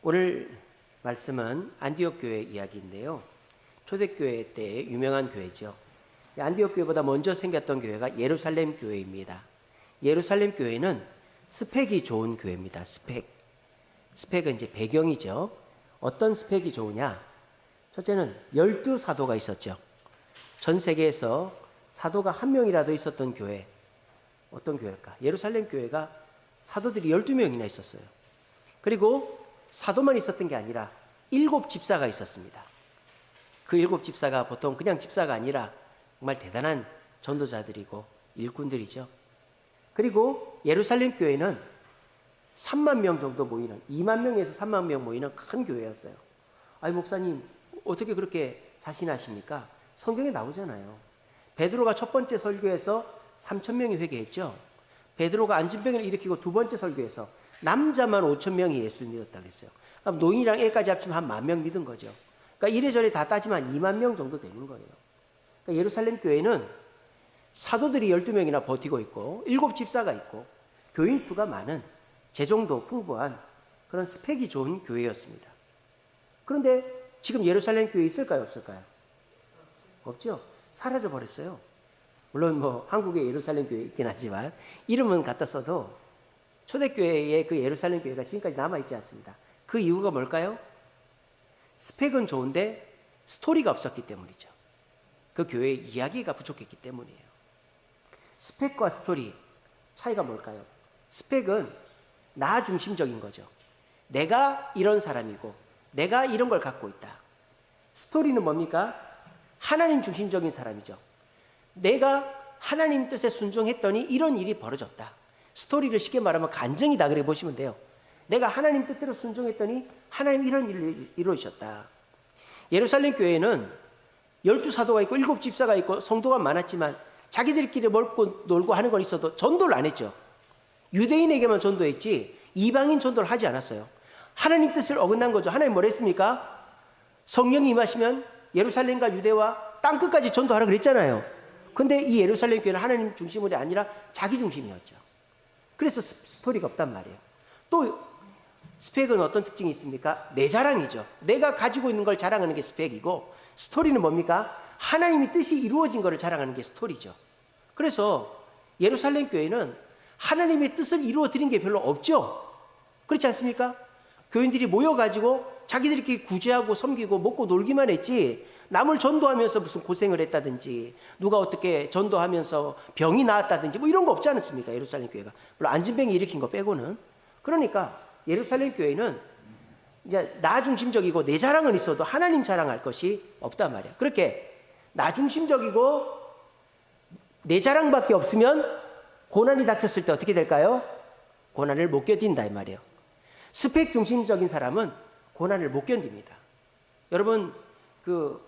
오늘 말씀은 안디옥 교회 이야기인데요. 초대교회 때 유명한 교회죠. 안디옥 교회보다 먼저 생겼던 교회가 예루살렘 교회입니다. 예루살렘 교회는 스펙이 좋은 교회입니다. 스펙은 이제 배경이죠. 어떤 스펙이 좋으냐? 첫째는 12사도가 있었죠. 전 세계에서 사도가 한 명이라도 있었던 교회, 어떤 교회일까? 예루살렘 교회가 사도들이 12명이나 있었어요. 그리고 사도만 있었던 게 아니라 7집사가 있었습니다. 그 7집사가 보통 그냥 집사가 아니라 정말 대단한 전도자들이고 일꾼들이죠. 그리고 예루살렘 교회는 3만 명 정도 모이는, 2만 명에서 3만 명 모이는 큰 교회였어요. 아니 목사님 어떻게 그렇게 자신하십니까? 성경에 나오잖아요. 베드로가 첫 번째 설교에서 3천 명이 회개했죠. 베드로가 안진병을 일으키고 두 번째 설교에서 남자만 5천 명이 예수를 믿었다고 했어요. 그럼 노인이랑 애까지 합치면 한 10,000명 믿은 거죠. 그러니까 이래저래 다 따지면 2만 명 정도 되는 거예요. 그러니까 예루살렘 교회는 사도들이 12명이나 버티고 있고 7집사가 있고 교인 수가 많은, 재정도 풍부한 그런 스펙이 좋은 교회였습니다. 그런데 지금 예루살렘 교회 있을까요, 없을까요? 없죠. 사라져 버렸어요. 물론 뭐 한국에 예루살렘 교회 있긴 하지만 이름은 갖다 써도 초대교회의 그 예루살렘 교회가 지금까지 남아있지 않습니다. 그 이유가 뭘까요? 스펙은 좋은데 스토리가 없었기 때문이죠. 그 교회의 이야기가 부족했기 때문이에요. 스펙과 스토리 차이가 뭘까요? 스펙은 나 중심적인 거죠. 내가 이런 사람이고 내가 이런 걸 갖고 있다. 스토리는 뭡니까? 하나님 중심적인 사람이죠. 내가 하나님 뜻에 순종했더니 이런 일이 벌어졌다. 스토리를 쉽게 말하면 간증이다 그래 보시면 돼요. 내가 하나님 뜻대로 순종했더니 하나님 이런 일을 이루셨다. 예루살렘 교회는 12사도가 있고 7집사가 있고 성도가 많았지만 자기들끼리 먹고 놀고 하는 건 있어도 전도를 안 했죠. 유대인에게만 전도했지 이방인 전도를 하지 않았어요. 하나님 뜻을 어긋난 거죠. 하나님 뭘 했습니까? 성령이 임하시면 예루살렘과 유대와 땅끝까지 전도하라 그랬잖아요. 근데 이 예루살렘 교회는 하나님 중심이 아니라 자기 중심이었죠. 그래서 스토리가 없단 말이에요. 또 스펙은 어떤 특징이 있습니까? 내 자랑이죠. 내가 가지고 있는 걸 자랑하는 게 스펙이고, 스토리는 뭡니까? 하나님의 뜻이 이루어진 것을 자랑하는 게 스토리죠. 그래서 예루살렘 교회는 하나님의 뜻을 이루어 드린 게 별로 없죠. 그렇지 않습니까? 교인들이 모여가지고 자기들끼리 구제하고 섬기고 먹고 놀기만 했지, 남을 전도하면서 무슨 고생을 했다든지 누가 어떻게 전도하면서 병이 나았다든지 뭐 이런 거 없지 않습니까? 예루살렘 교회가. 물론 안진병이 일으킨 거 빼고는. 그러니까 예루살렘 교회는 이제 나 중심적이고 내 자랑은 있어도 하나님 자랑할 것이 없단 말이야. 그렇게 나 중심적이고 내 자랑밖에 없으면 고난이 닥쳤을 때 어떻게 될까요? 고난을 못 견딘다 이 말이에요. 스펙 중심적인 사람은 고난을 못 견딥니다. 여러분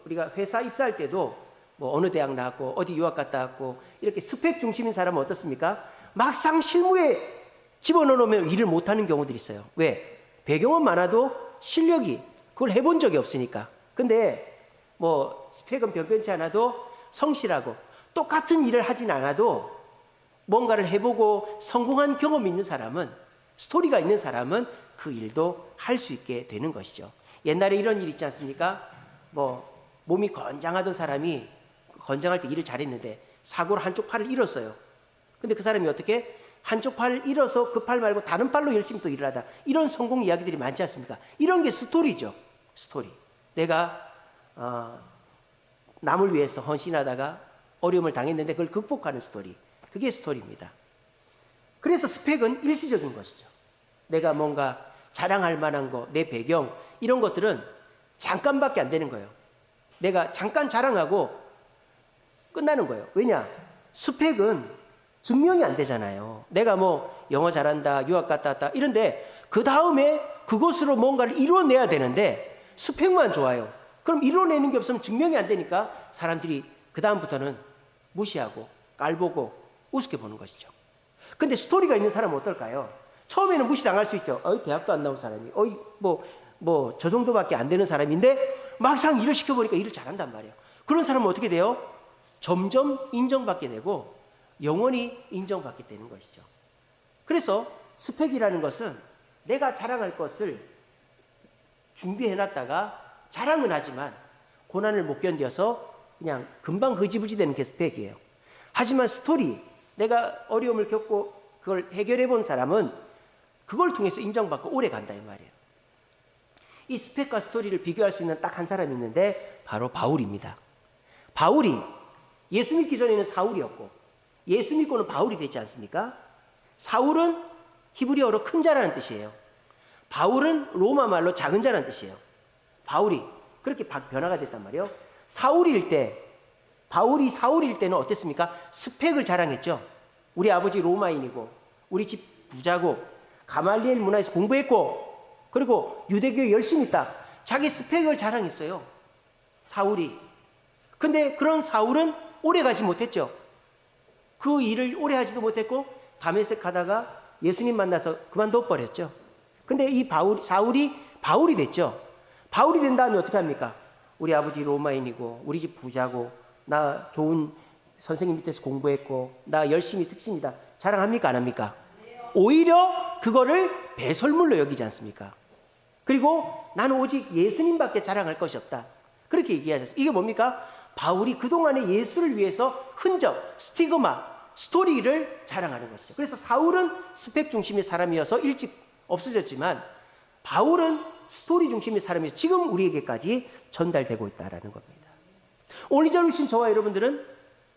우리가 회사 입사할 때도 뭐 어느 대학 나왔고 어디 유학 갔다 왔고 이렇게 스펙 중심인 사람은 어떻습니까? 막상 실무에 집어넣으면 일을 못하는 경우들이 있어요. 왜? 배경은 많아도 실력이 그걸 해본 적이 없으니까. 근데 뭐 스펙은 변변치 않아도 성실하고 똑같은 일을 하진 않아도 뭔가를 해보고 성공한 경험이 있는 사람은, 스토리가 있는 사람은 그 일도 할 수 있게 되는 것이죠. 옛날에 이런 일 있지 않습니까? 뭐 몸이 건장하던 사람이 건장할 때 일을 잘했는데 사고로 한쪽 팔을 잃었어요. 근데 그 사람이 어떻게 한쪽 팔을 잃어서 그 팔 말고 다른 팔로 열심히 또 일을 하다, 이런 성공 이야기들이 많지 않습니까? 이런 게 스토리죠. 스토리. 내가 남을 위해서 헌신하다가 어려움을 당했는데 그걸 극복하는 스토리. 그게 스토리입니다. 그래서 스펙은 일시적인 것이죠. 내가 뭔가 자랑할 만한 거, 내 배경 이런 것들은 잠깐밖에 안 되는 거예요. 내가 잠깐 자랑하고 끝나는 거예요. 왜냐? 스펙은 증명이 안 되잖아요. 내가 뭐 영어 잘한다, 유학 갔다 왔다 이런데 그 다음에 그것으로 뭔가를 이루어내야 되는데 스펙만 좋아요. 그럼 이루어내는 게 없으면 증명이 안 되니까 사람들이 그 다음부터는 무시하고 깔보고 우습게 보는 것이죠. 근데 스토리가 있는 사람은 어떨까요? 처음에는 무시당할 수 있죠. 대학도 안 나온 사람이 저 정도밖에 안 되는 사람인데 막상 일을 시켜보니까 일을 잘한단 말이에요. 그런 사람은 어떻게 돼요? 점점 인정받게 되고 영원히 인정받게 되는 것이죠. 그래서 스펙이라는 것은 내가 자랑할 것을 준비해놨다가 자랑은 하지만 고난을 못 견뎌서 그냥 금방 흐지부지 되는 게 스펙이에요. 하지만 스토리, 내가 어려움을 겪고 그걸 해결해 본 사람은 그걸 통해서 인정받고 오래 간다 이 말이에요. 이 스펙과 스토리를 비교할 수 있는 딱 한 사람이 있는데 바로 바울입니다. 바울이 예수 믿기 전에는 사울이었고 예수 믿고는 바울이 되지 않습니까? 사울은 히브리어로 큰 자라는 뜻이에요. 바울은 로마 말로 작은 자라는 뜻이에요. 바울이 그렇게 변화가 됐단 말이에요. 바울이 사울일 때는 어땠습니까? 스펙을 자랑했죠. 우리 아버지 로마인이고 우리 집 부자고 가말리엘 문화에서 공부했고 그리고 유대교에 열심히 있다. 자기 스펙을 자랑했어요. 사울이. 근데 그런 사울은 오래 가지 못했죠. 그 일을 오래 하지도 못했고 다메섹 가다가 예수님 만나서 그만둬 버렸죠. 근데 이 사울이 바울이 됐죠. 바울이 된 다음에 어떻게 합니까? 우리 아버지 로마인이고 우리 집 부자고 나 좋은 선생님 밑에서 공부했고 나 열심히 특신이다. 자랑합니까? 안 합니까? 오히려 그거를 배설물로 여기지 않습니까? 그리고 나는 오직 예수님밖에 자랑할 것이 없다. 그렇게 얘기하셨어요. 이게 뭡니까? 바울이 그동안의 예수를 위해서 흔적, 스티그마, 스토리를 자랑하는 것이죠. 그래서 사울은 스펙 중심의 사람이어서 일찍 없어졌지만 바울은 스토리 중심의 사람이어서 지금 우리에게까지 전달되고 있다는 겁니다. 오늘 이 자리에 계신 저와 여러분들은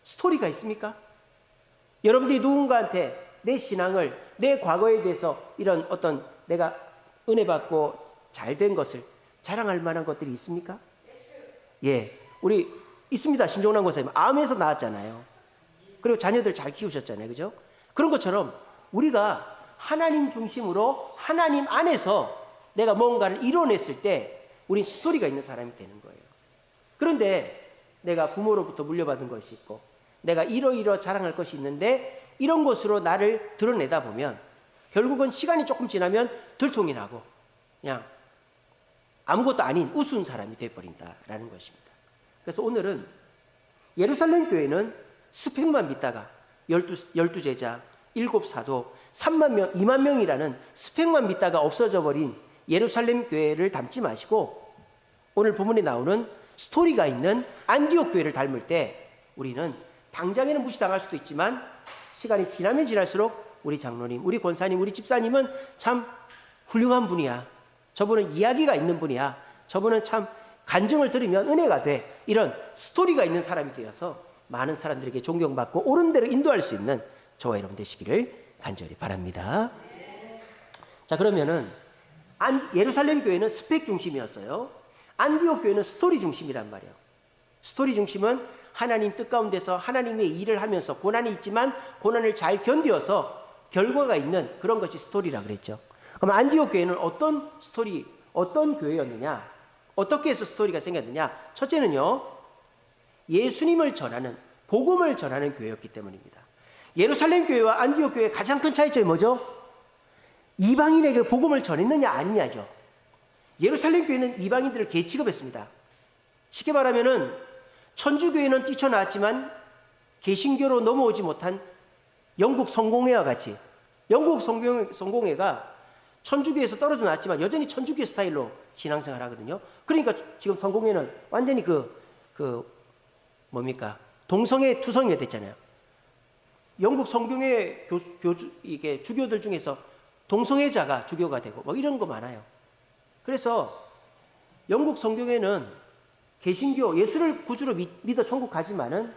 스토리가 있습니까? 여러분들이 누군가한테 내 신앙을, 내 과거에 대해서 이런 어떤 내가 은혜 받고 잘된 것을 자랑할 만한 것들이 있습니까? 예, 우리 있습니다. 신종란 권사님 암에서 나왔잖아요. 그리고 자녀들 잘 키우셨잖아요. 그죠? 그런 것처럼 우리가 하나님 중심으로 하나님 안에서 내가 뭔가를 이뤄냈을 때 우린 스토리가 있는 사람이 되는 거예요. 그런데 내가 부모로부터 물려받은 것이 있고 내가 이러이러 자랑할 것이 있는데 이런 것으로 나를 드러내다 보면 결국은 시간이 조금 지나면 들통이 나고 그냥 아무것도 아닌 우스운 사람이 되어버린다라는 것입니다. 그래서 오늘은 예루살렘 교회는 스펙만 믿다가 12제자, 7사도, 3만 명, 2만 명이라는 스펙만 믿다가 없어져 버린 예루살렘 교회를 닮지 마시고 오늘 본문에 나오는 스토리가 있는 안디옥 교회를 닮을 때 우리는 당장에는 무시당할 수도 있지만 시간이 지나면 지날수록 우리 장로님, 우리 권사님, 우리 집사님은 참 훌륭한 분이야. 저분은 이야기가 있는 분이야. 저분은 참 간증을 들으면 은혜가 돼. 이런 스토리가 있는 사람이 되어서 많은 사람들에게 존경받고 옳은 대로 인도할 수 있는 저와 여러분 되시기를 간절히 바랍니다. 자, 그러면은 예루살렘 교회는 스펙 중심이었어요. 안디옥 교회는 스토리 중심이란 말이에요. 스토리 중심은 하나님 뜻 가운데서 하나님의 일을 하면서 고난이 있지만 고난을 잘 견디어서 결과가 있는 그런 것이 스토리라 그랬죠. 그럼 안디옥 교회는 어떤 스토리, 어떤 교회였느냐? 어떻게 해서 스토리가 생겼느냐? 첫째는요, 예수님을 전하는, 복음을 전하는 교회였기 때문입니다. 예루살렘 교회와 안디옥 교회의 가장 큰 차이점이 뭐죠? 이방인에게 복음을 전했느냐 아니냐죠. 예루살렘 교회는 이방인들을 개 취급했습니다. 쉽게 말하면은 천주교회는 뛰쳐나왔지만 개신교로 넘어오지 못한 영국 성공회와 같이 영국 성공회가 천주교에서 떨어져 나왔지만 여전히 천주교 스타일로 신앙생활 하거든요. 그러니까 지금 성공회는 완전히 뭡니까? 동성애 투성이가 됐잖아요. 영국 성공회 이게 주교들 중에서 동성애자가 주교가 되고 뭐 이런 거 많아요. 그래서 영국 성경에는 개신교 예수를 구주로 믿어 천국 가지만은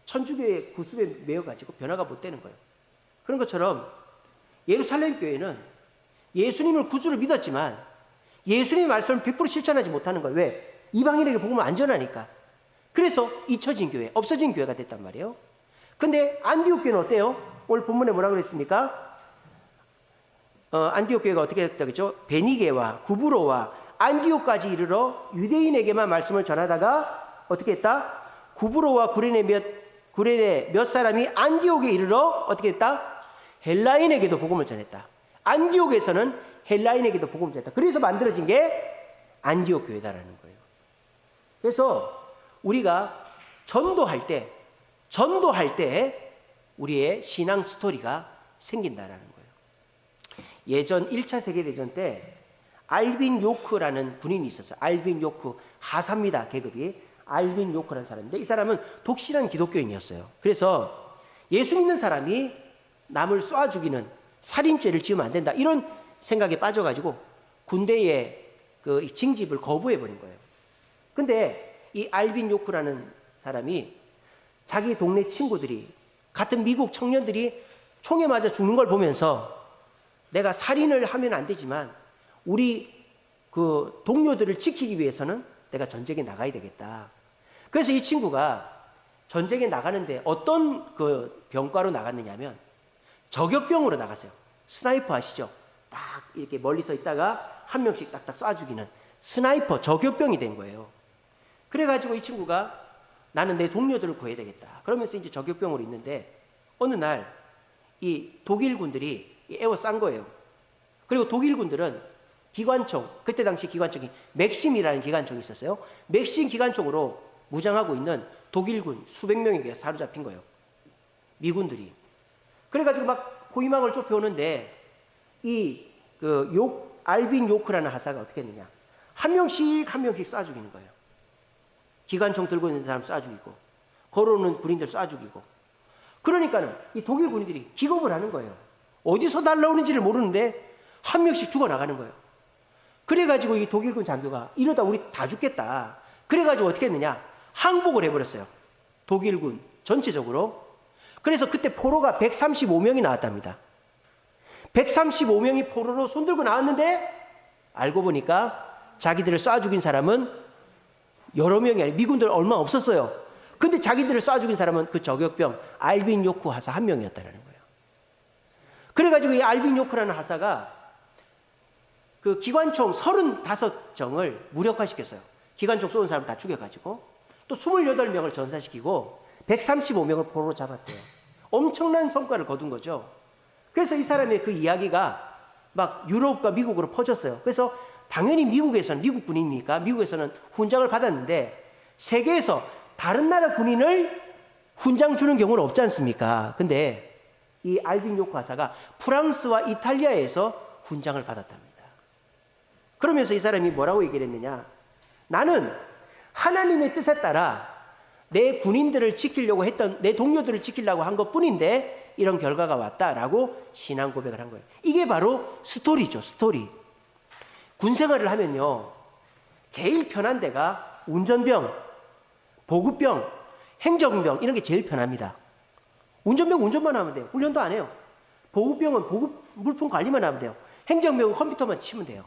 천주교의 구습에 매여가지고 변화가 못 되는 거예요. 그런 것처럼 예루살렘 교회는 예수님을 구주로 믿었지만 예수님의 말씀을 100% 실천하지 못하는 거예요. 왜? 이방인에게 복음을 안 전하니까. 그래서 잊혀진 교회, 없어진 교회가 됐단 말이에요. 근데 안디옥 교회는 어때요? 오늘 본문에 뭐라 그랬습니까? 안디옥 교회가 어떻게 됐다 그랬죠? 베니게와 구브로와 안디옥까지 이르러 유대인에게만 말씀을 전하다가 어떻게 했다? 구브로와 구레네 몇 사람이 안디옥에 이르러 어떻게 했다? 헬라인에게도 복음을 전했다. 안디옥에서는 헬라인에게도 복음을 전했다. 그래서 만들어진 게 안디옥 교회다라는 거예요. 그래서 우리가 전도할 때 우리의 신앙 스토리가 생긴다라는 거예요. 예전 1차 세계대전 때 알빈 요크라는 군인이 있었어요. 알빈 요크, 하사입니다. 계급이. 알빈 요크라는 사람인데 이 사람은 독실한 기독교인이었어요. 그래서 예수 믿는 사람이 남을 쏴 죽이는 살인죄를 지으면 안 된다. 이런 생각에 빠져가지고 군대의 그 징집을 거부해버린 거예요. 근데 이 알빈 요크라는 사람이 자기 동네 친구들이, 같은 미국 청년들이 총에 맞아 죽는 걸 보면서 내가 살인을 하면 안 되지만 우리 그 동료들을 지키기 위해서는 내가 전쟁에 나가야 되겠다. 그래서 이 친구가 전쟁에 나가는데 어떤 그 병과로 나갔느냐면 저격병으로 나갔어요. 스나이퍼 아시죠? 딱 이렇게 멀리서 있다가 한 명씩 딱딱 쏴 죽이는 스나이퍼 저격병이 된 거예요. 그래가지고 이 친구가 나는 내 동료들을 구해야 되겠다. 그러면서 이제 저격병으로 있는데 어느 날 이 독일군들이 에워싼 거예요. 그리고 독일군들은 기관총, 그때 당시 기관총이 맥심이라는 기관총이 있었어요. 맥심 기관총으로 무장하고 있는 독일군 수백 명에게 사로잡힌 거예요. 미군들이. 그래가지고 막 포위망을 좁혀오는데 알빈 요크라는 하사가 어떻게 했느냐. 한 명씩 쏴 죽이는 거예요. 기관총 들고 있는 사람 쏴 죽이고, 걸어오는 군인들 쏴 죽이고. 그러니까는 이 독일 군인들이 기겁을 하는 거예요. 어디서 날라오는지를 모르는데 한 명씩 죽어나가는 거예요. 그래가지고 이 독일군 장교가 이러다 우리 다 죽겠다. 그래가지고 어떻게 했느냐. 항복을 해버렸어요. 독일군 전체적으로. 그래서 그때 포로가 135명이 나왔답니다. 135명이 포로로 손들고 나왔는데 알고 보니까 자기들을 쏴 죽인 사람은 여러 명이 아니라 미군들 얼마 없었어요. 근데 자기들을 쏴 죽인 사람은 그 저격병 알빈 요크 하사 한 명이었다는 거예요. 그래가지고 이 알빈 요크라는 하사가 그 기관총 35정을 무력화시켰어요. 기관총 쏘는 사람 다 죽여가지고 또 28명을 전사시키고 135명을 포로로 잡았대요. 엄청난 성과를 거둔 거죠. 그래서 이 사람의 그 이야기가 막 유럽과 미국으로 퍼졌어요. 그래서 당연히 미국에서는, 미국 군인이니까 미국에서는 훈장을 받았는데 세계에서 다른 나라 군인을 훈장 주는 경우는 없지 않습니까? 근데 이 알빈 요크 하사가 프랑스와 이탈리아에서 훈장을 받았답니다. 그러면서 이 사람이 뭐라고 얘기를 했느냐. 나는 하나님의 뜻에 따라 내 군인들을 지키려고 했던, 내 동료들을 지키려고 한 것 뿐인데 이런 결과가 왔다라고 신앙 고백을 한 거예요. 이게 바로 스토리죠, 스토리. 군 생활을 하면요, 제일 편한 데가 운전병, 보급병, 행정병 이런 게 제일 편합니다. 운전병 운전만 하면 돼요. 훈련도 안 해요. 보급병은 보급 물품 관리만 하면 돼요. 행정병은 컴퓨터만 치면 돼요.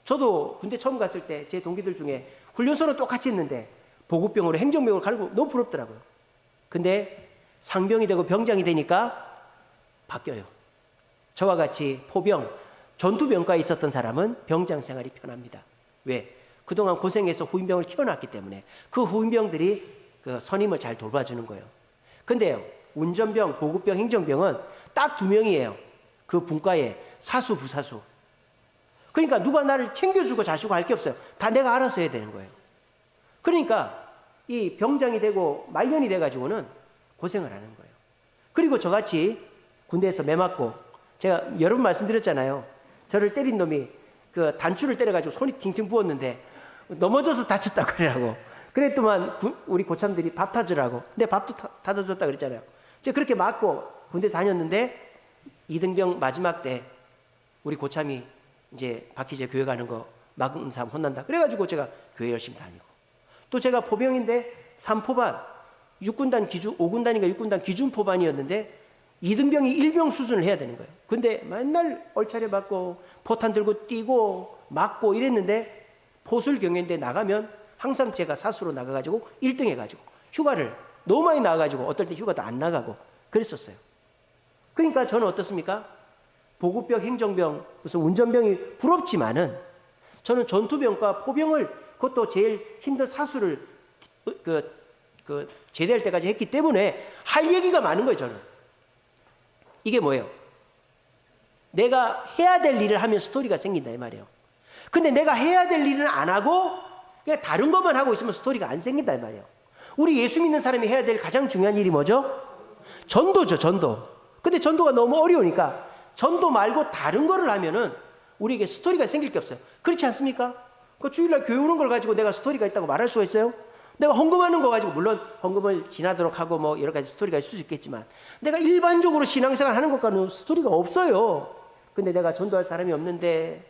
저도 군대 처음 갔을 때 제 동기들 중에 훈련소는 똑같이 했는데 보급병으로 행정병으로 가르고 너무 부럽더라고요. 근데 상병이 되고 병장이 되니까 바뀌어요. 저와 같이 포병, 전투병과에 있었던 사람은 병장 생활이 편합니다. 왜? 그동안 고생해서 후임병을 키워놨기 때문에 그 후임병들이 그 선임을 잘 돌봐주는 거예요. 근데요, 운전병, 보급병, 행정병은 딱 2명이에요. 그 분과에 사수, 부사수. 그러니까 누가 나를 챙겨주고 자시고 할 게 없어요. 다 내가 알아서 해야 되는 거예요. 그러니까 이 병장이 되고 말년이 돼가지고는 고생을 하는 거예요. 그리고 저같이 군대에서 매 맞고, 제가 여러 번 말씀드렸잖아요. 저를 때린 놈이 그 단추를 때려가지고 손이 팅팅 부었는데 넘어져서 다쳤다 그러라고. 그랬더만 우리 고참들이 밥 타주라고. 근데 밥도 타다 줬다 그랬잖아요. 제가 그렇게 맞고 군대 다녔는데 이등병 마지막 때 우리 고참이 이제 박희재 교회 가는 거 막은 사람 혼난다. 그래가지고 제가 교회 열심히 다니고. 또 제가 포병인데 3포반, 6군단 기준, 5군단인가 6군단 기준 포반이었는데 이등병이 1병 수준을 해야 되는 거예요. 근데 맨날 얼차려 맞고 포탄 들고 뛰고 맞고 이랬는데 포술 경연대 나가면 항상 제가 사수로 나가가지고 1등 해가지고 휴가를 너무 많이 나가가지고 어떨 때 휴가도 안 나가고 그랬었어요. 그러니까 저는 어떻습니까? 보급병, 행정병, 무슨 운전병이 부럽지만은 저는 전투병과 포병을, 그것도 제일 힘든 사수를 제대할 때까지 했기 때문에 할 얘기가 많은 거예요, 저는. 이게 뭐예요? 내가 해야 될 일을 하면 스토리가 생긴다 이 말이에요. 근데 내가 해야 될 일은 안 하고 그냥 다른 것만 하고 있으면 스토리가 안 생긴다 이 말이에요. 우리 예수 믿는 사람이 해야 될 가장 중요한 일이 뭐죠? 전도죠, 전도. 근데 전도가 너무 어려우니까 전도 말고 다른 거를 하면은 우리에게 스토리가 생길 게 없어요. 그렇지 않습니까? 그 주일날 교회 오는 걸 가지고 내가 스토리가 있다고 말할 수가 있어요? 내가 헌금하는 거 가지고, 물론 헌금을 지나도록 하고 뭐 여러 가지 스토리가 있을 수 있겠지만, 내가 일반적으로 신앙생활 하는 것과는 스토리가 없어요. 근데 내가 전도할 사람이 없는데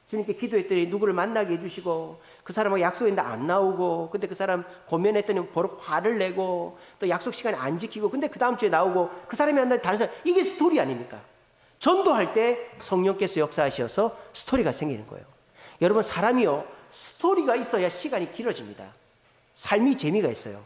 주님께 기도했더니 누구를 만나게 해주시고, 그 사람하고 약속했는데 안 나오고, 근데 그 사람 고면했더니 바로 화를 내고, 또 약속 시간에 안 지키고, 근데 그 다음 주에 나오고, 그 사람이 안 나오고 다른 사람, 이게 스토리 아닙니까? 전도할 때 성령께서 역사하셔서 스토리가 생기는 거예요. 여러분, 사람이요, 스토리가 있어야 시간이 길어집니다. 삶이 재미가 있어요.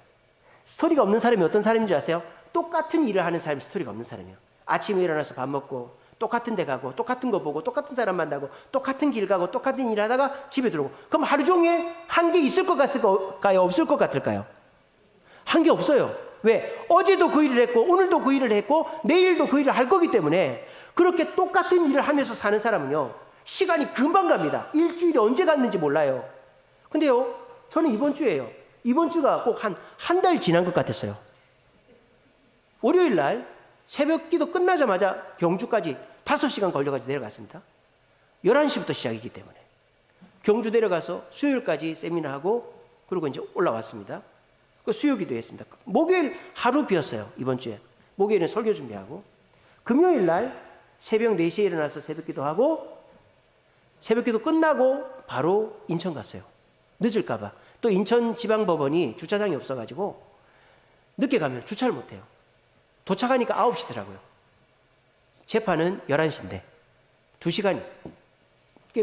스토리가 없는 사람이 어떤 사람인지 아세요? 똑같은 일을 하는 사람이 스토리가 없는 사람이에요. 아침에 일어나서 밥 먹고 똑같은 데 가고 똑같은 거 보고 똑같은 사람 만나고 똑같은 길 가고 똑같은 일 하다가 집에 들어오고, 그럼 하루 종일 한 게 있을 것 같을까요? 없을 것 같을까요? 한 게 없어요. 왜? 어제도 그 일을 했고 오늘도 그 일을 했고 내일도 그 일을 할 거기 때문에, 그렇게 똑같은 일을 하면서 사는 사람은요, 시간이 금방 갑니다. 일주일이 언제 갔는지 몰라요. 근데요, 저는 이번 주가 꼭 한 달 지난 것 같았어요. 월요일 날 새벽 기도 끝나자마자 경주까지 5시간 걸려가지고 내려갔습니다. 11시부터 시작이기 때문에. 경주 내려가서 수요일까지 세미나하고, 그리고 이제 올라왔습니다. 그 수요 기도했습니다. 목요일 하루 비었어요, 이번 주에. 목요일은 설교 준비하고. 금요일 날 새벽 4시에 일어나서 새벽 기도하고, 새벽 기도 끝나고 바로 인천 갔어요. 늦을까봐. 또 인천지방법원이 주차장이 없어가지고 늦게 가면 주차를 못해요. 도착하니까 9시더라고요. 재판은 11시인데 2시간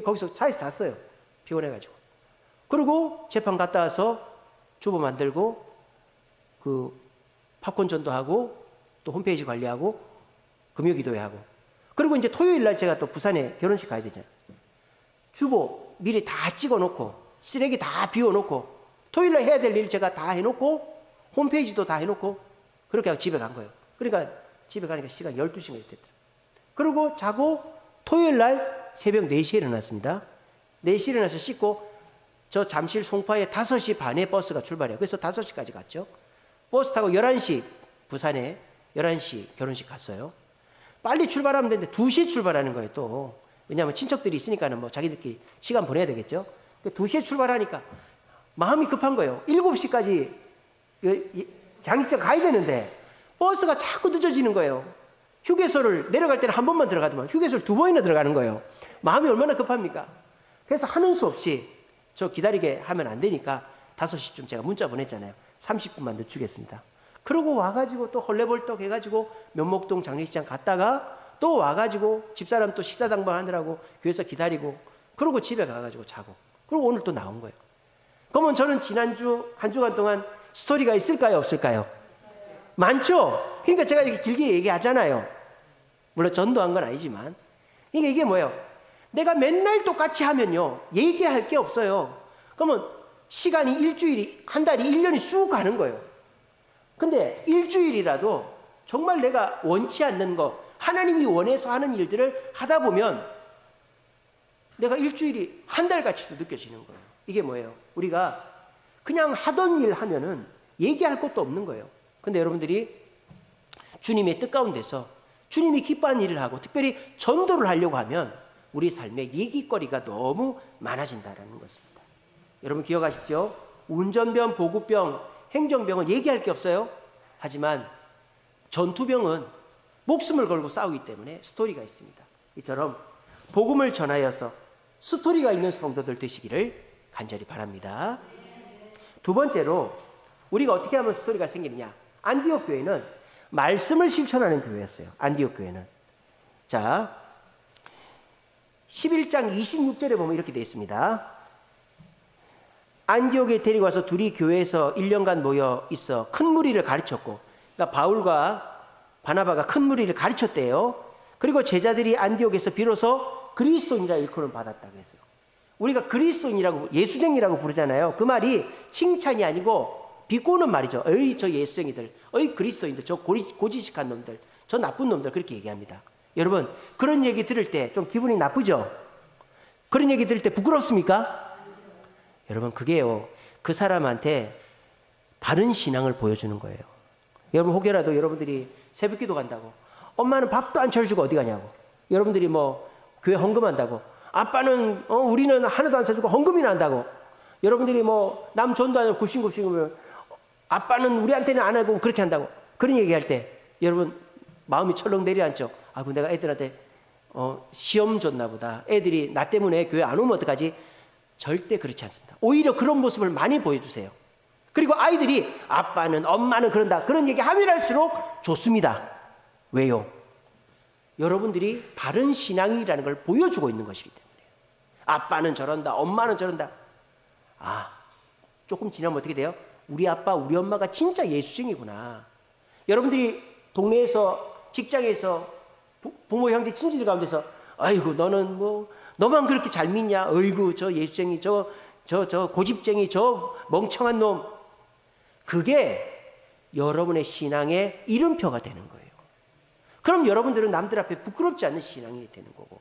거기서 차에서 잤어요. 피곤해가지고. 그리고 재판 갔다 와서 주보 만들고 그 팝콘 전도하고 또 홈페이지 관리하고 금요 기도회 하고, 그리고 이제 토요일 날 제가 또 부산에 결혼식 가야 되잖아요. 주보 미리 다 찍어놓고 쓰레기 다 비워놓고 토요일 날 해야 될 일 제가 다 해놓고 홈페이지도 다 해놓고 그렇게 하고 집에 간 거예요. 그러니까 집에 가니까 시간 12시간 됐더라고요. 그리고 자고 토요일 날 새벽 4시에 일어났습니다. 4시에 일어나서 씻고 저 잠실 송파에 5시 반에 버스가 출발해요. 그래서 5시까지 갔죠. 버스 타고 11시 부산에 11시 결혼식 갔어요. 빨리 출발하면 되는데 2시에 출발하는 거예요 또. 왜냐하면 친척들이 있으니까는 뭐 자기들끼리 시간 보내야 되겠죠. 2시에 출발하니까 마음이 급한 거예요. 7시까지 장시장 가야 되는데 버스가 자꾸 늦어지는 거예요. 휴게소를 내려갈 때는 한 번만 들어가더만 휴게소를 2번이나 들어가는 거예요. 마음이 얼마나 급합니까? 그래서 하는 수 없이 저 기다리게 하면 안 되니까 5시쯤 제가 문자 보냈잖아요. 30분만 늦추겠습니다. 그러고 와가지고 또 헐레벌떡 해가지고 면목동 장례식장 갔다가 또 와가지고 집사람 또 식사 당번하느라고 교회에서 기다리고, 그러고 집에 가가지고 자고, 그리고 오늘 또 나온 거예요. 그러면 저는 지난주 한 주간 동안 스토리가 있을까요, 없을까요? 많죠? 그러니까 제가 이렇게 길게 얘기하잖아요. 물론 전도한 건 아니지만. 그러니까 이게 뭐예요? 내가 맨날 똑같이 하면요, 얘기할 게 없어요. 그러면 시간이 일주일이, 한 달이 1년이 쑥 가는 거예요. 근데 일주일이라도 정말 내가 원치 않는 거, 하나님이 원해서 하는 일들을 하다 보면 내가 일주일이 한 달같이도 느껴지는 거예요. 이게 뭐예요? 우리가 그냥 하던 일 하면은 얘기할 것도 없는 거예요. 근데 여러분들이 주님의 뜻 가운데서 주님이 기뻐하는 일을 하고 특별히 전도를 하려고 하면 우리 삶에 얘기거리가 너무 많아진다는 것입니다. 여러분 기억하십시오. 운전병, 보급병, 행정병은 얘기할 게 없어요. 하지만 전투병은 목숨을 걸고 싸우기 때문에 스토리가 있습니다. 이처럼 복음을 전하여서 스토리가 있는 성도들 되시기를 간절히 바랍니다. 두 번째로 우리가 어떻게 하면 스토리가 생기느냐. 안디옥 교회는 말씀을 실천하는 교회였어요. 안디옥 교회는. 자, 11장 26절에 보면 이렇게 되어 있습니다. 안디옥에 데리고 와서 둘이 교회에서 1년간 모여 있어 큰 무리를 가르쳤고, 그러니까 바울과 바나바가 큰 무리를 가르쳤대요. 그리고 제자들이 안디옥에서 비로소 그리스도인이라 일컬음을 받았다고 했어요. 우리가 그리스도인이라고, 예수쟁이라고 부르잖아요. 그 말이 칭찬이 아니고 비꼬는 말이죠. 어이 저 예수쟁이들, 어이 그리스도인들, 저 고지식한 놈들, 저 나쁜 놈들, 그렇게 얘기합니다. 여러분 그런 얘기 들을 때 좀 기분이 나쁘죠? 그런 얘기 들을 때 부끄럽습니까? 여러분 그게요, 그 사람한테 바른 신앙을 보여주는 거예요. 여러분 혹여라도 여러분들이 새벽기도 간다고 엄마는 밥도 안 차려주고 어디 가냐고, 여러분들이 뭐 교회 헌금한다고 아빠는 우리는 하나도 안 사주고 헌금이나 한다고. 여러분들이 뭐 남 전도 안 하고 굽신굽신하면 아빠는 우리한테는 안 하고 그렇게 한다고. 그런 얘기할 때 여러분 마음이 철렁 내려앉죠. 아이고 내가 애들한테 시험 줬나 보다. 애들이 나 때문에 교회 안 오면 어떡하지? 절대 그렇지 않습니다. 오히려 그런 모습을 많이 보여주세요. 그리고 아이들이 아빠는 엄마는 그런다. 그런 얘기 하면 할수록 좋습니다. 왜요? 여러분들이 바른 신앙이라는 걸 보여주고 있는 것이기 때문에요. 아빠는 저런다. 엄마는 저런다. 조금 지나면 어떻게 돼요? 우리 아빠 우리 엄마가 진짜 예수쟁이구나. 여러분들이 동네에서 직장에서 부모 형제 친지들 가운데서 아이고 너는 뭐 너만 그렇게 잘 믿냐? 어이구 저 예수쟁이 저 고집쟁이 저 멍청한 놈. 그게 여러분의 신앙의 이름표가 되는 거예요. 그럼 여러분들은 남들 앞에 부끄럽지 않는 신앙이 되는 거고,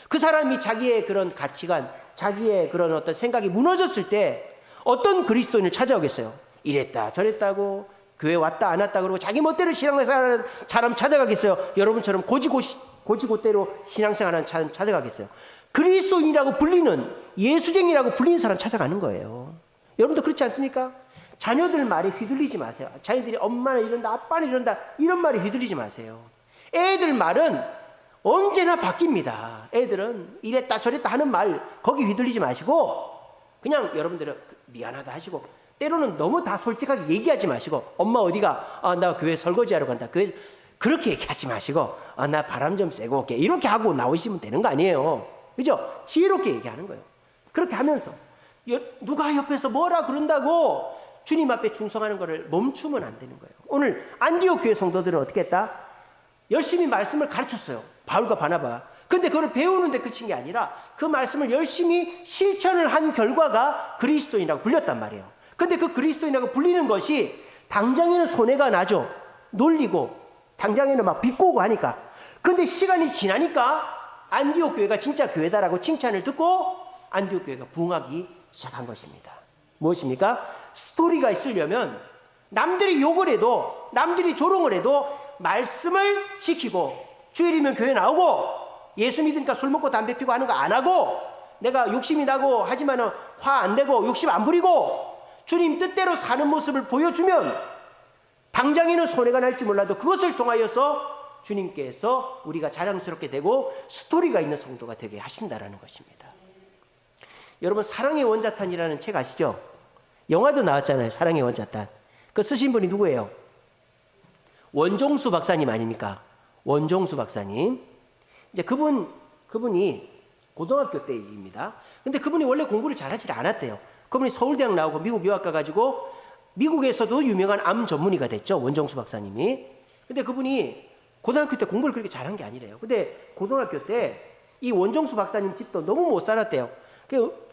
그 사람이 자기의 그런 가치관, 자기의 그런 어떤 생각이 무너졌을 때 어떤 그리스도인을 찾아오겠어요? 이랬다 저랬다고 교회 왔다 안 왔다 그러고 자기 멋대로 신앙생활하는 사람 찾아가겠어요? 여러분처럼 고지고대로 신앙생활하는 사람 찾아가겠어요? 그리스도인이라고 불리는, 예수쟁이라고 불리는 사람 찾아가는 거예요. 여러분도 그렇지 않습니까? 자녀들 말에 휘둘리지 마세요. 자녀들이 엄마는 이런다 아빠는 이런다 이런 말에 휘둘리지 마세요. 애들 말은 언제나 바뀝니다. 애들은 이랬다 저랬다 하는 말 거기 휘둘리지 마시고 그냥 여러분들은 미안하다 하시고, 때로는 너무 다 솔직하게 얘기하지 마시고 엄마 어디가? 나 교회 설거지하러 간다. 교회 그렇게 얘기하지 마시고 나 바람 좀 쐬고 올게 이렇게 하고 나오시면 되는 거 아니에요. 그죠? 지혜롭게 얘기하는 거예요. 그렇게 하면서 누가 옆에서 뭐라 그런다고 주님 앞에 충성하는 것을 멈추면 안 되는 거예요. 오늘 안디옥 교회 성도들은 어떻게 했다? 열심히 말씀을 가르쳤어요. 바울과 바나바. 근데 그걸 배우는데 그친 게 아니라 그 말씀을 열심히 실천을 한 결과가 그리스도인이라고 불렸단 말이에요. 근데 그 그리스도인이라고 불리는 것이 당장에는 손해가 나죠. 놀리고 당장에는 막 비꼬고 하니까. 근데 시간이 지나니까 안디옥 교회가 진짜 교회다라고 칭찬을 듣고 안디옥 교회가 부흥하기 시작한 것입니다. 무엇입니까? 스토리가 있으려면 남들이 욕을 해도 남들이 조롱을 해도 말씀을 지키고 주일이면 교회 나오고 예수 믿으니까 술 먹고 담배 피고 하는 거 안 하고 내가 욕심이 나고 하지만 화 안 내고 욕심 안 부리고 주님 뜻대로 사는 모습을 보여주면 당장에는 손해가 날지 몰라도 그것을 통하여서 주님께서 우리가 자랑스럽게 되고 스토리가 있는 성도가 되게 하신다라는 것입니다. 여러분 사랑의 원자탄이라는 책 아시죠? 영화도 나왔잖아요. 사랑의 원자탄. 그 쓰신 분이 누구예요? 원종수 박사님 아닙니까? 원종수 박사님. 이제 그분이 고등학교 때입니다. 근데 그분이 원래 공부를 잘하지 않았대요. 그분이 서울대학 나오고 미국 유학 가가지고 미국에서도 유명한 암 전문의가 됐죠. 원종수 박사님이. 근데 그분이 고등학교 때 공부를 그렇게 잘한 게 아니래요. 근데 고등학교 때 이 원종수 박사님 집도 너무 못 살았대요.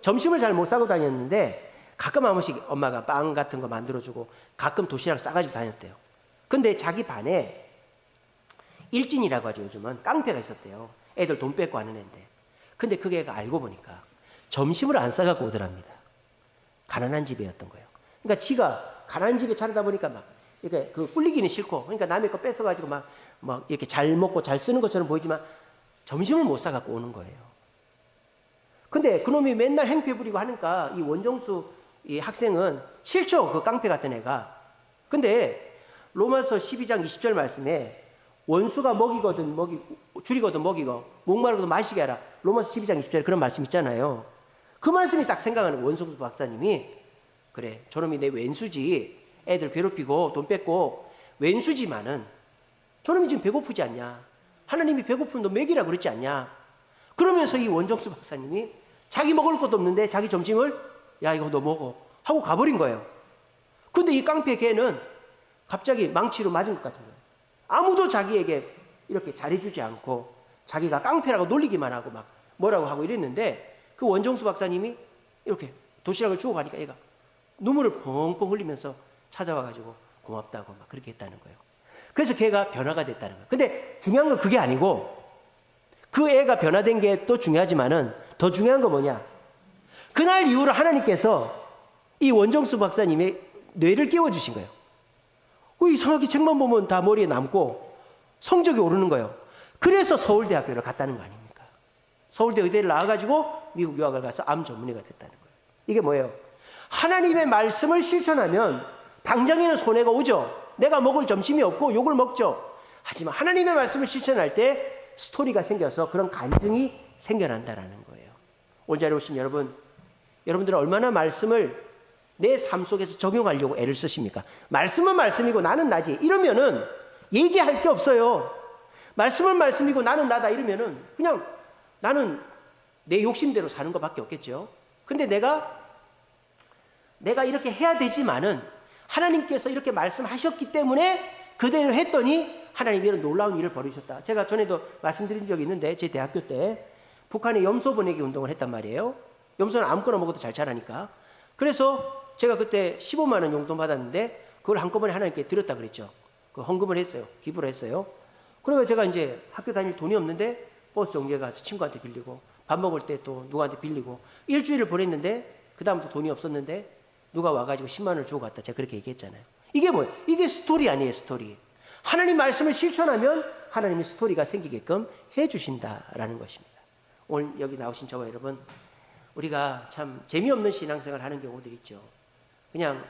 점심을 잘 못 사고 다녔는데 가끔 한 번씩 엄마가 빵 같은 거 만들어주고 가끔 도시락 싸가지고 다녔대요. 근데 자기 반에 일진이라고 하죠. 요즘은 깡패가 있었대요. 애들 돈 뺏고 하는 애인데. 근데 그 애가 알고 보니까 점심을 안 싸갖고 오더랍니다. 가난한 집이었던 거예요. 그러니까 지가 가난한 집에 자라다 보니까 막 이렇게 그 꿀리기는 싫고, 그러니까 남의 거 뺏어가지고 막 이렇게 잘 먹고 잘 쓰는 것처럼 보이지만 점심을 못 싸갖고 오는 거예요. 근데 그놈이 맨날 행패 부리고 하니까 이 원종수 이 학생은 싫죠. 그 깡패 같은 애가. 근데 로마서 12장 20절 말씀에 원수가 줄이거든 먹이고 목마르거든 마시게 하라. 로마서 12장 20절에 그런 말씀 있잖아요. 그 말씀이 딱 생각하는 원종수 박사님이, 그래 저놈이 내 왼수지, 애들 괴롭히고 돈 뺏고 왼수지만은 저놈이 지금 배고프지 않냐, 하나님이 배고픈 너 먹이라 그랬지 않냐. 그러면서 이 원종수 박사님이 자기 먹을 것도 없는데 자기 점심을 야 이거 너 먹어 하고 가버린 거예요. 근데 이 깡패 걔는 갑자기 망치로 맞은 것 같은 거예요. 아무도 자기에게 이렇게 잘해주지 않고 자기가 깡패라고 놀리기만 하고 막 뭐라고 하고 이랬는데, 그 원종수 박사님이 이렇게 도시락을 주고 가니까 얘가 눈물을 펑펑 흘리면서 찾아와가지고 고맙다고 막 그렇게 했다는 거예요. 그래서 걔가 변화가 됐다는 거예요. 근데 중요한 건 그게 아니고, 그 애가 변화된 게 또 중요하지만은 더 중요한 건 뭐냐, 그날 이후로 하나님께서 이 원종수 박사님의 뇌를 깨워주신 거예요. 이상하게 책만 보면 다 머리에 남고 성적이 오르는 거예요. 그래서 서울대학교를 갔다는 거 아닙니까? 서울대 의대를 나와가지고 미국 유학을 가서 암 전문의가 됐다는 거예요. 이게 뭐예요? 하나님의 말씀을 실천하면 당장에는 손해가 오죠. 내가 먹을 점심이 없고 욕을 먹죠. 하지만 하나님의 말씀을 실천할 때 스토리가 생겨서 그런 간증이 생겨난다라는 거예요. 오늘 자리에 오신 여러분, 여러분들은 얼마나 말씀을 내 삶 속에서 적용하려고 애를 쓰십니까? 말씀은 말씀이고 나는 나지 이러면은 얘기할 게 없어요. 말씀은 말씀이고 나는 나다 이러면은 그냥 나는 내 욕심대로 사는 것밖에 없겠죠. 근데 내가 이렇게 해야 되지만은 하나님께서 이렇게 말씀하셨기 때문에 그대로 했더니 하나님이 이런 놀라운 일을 벌이셨다. 제가 전에도 말씀드린 적이 있는데 제 대학교 때 북한에 염소 보내기 운동을 했단 말이에요. 염소는 아무거나 먹어도 잘 자라니까. 그래서 제가 그때 15만 원 용돈 받았는데 그걸 한꺼번에 하나님께 드렸다 그랬죠. 그 헌금을 했어요. 기부를 했어요. 그리고 제가 이제 학교 다닐 돈이 없는데 버스 정류장에 가서 친구한테 빌리고 밥 먹을 때 또 누구한테 빌리고 일주일을 보냈는데 그 다음부터 돈이 없었는데 누가 와가지고 10만 원을 주고 갔다. 제가 그렇게 얘기했잖아요. 이게 뭐예요? 이게 스토리 아니에요, 스토리. 하나님 말씀을 실천하면 하나님이 스토리가 생기게끔 해주신다라는 것입니다. 오늘 여기 나오신 저와 여러분, 우리가 참 재미없는 신앙생활 하는 경우들 있죠. 그냥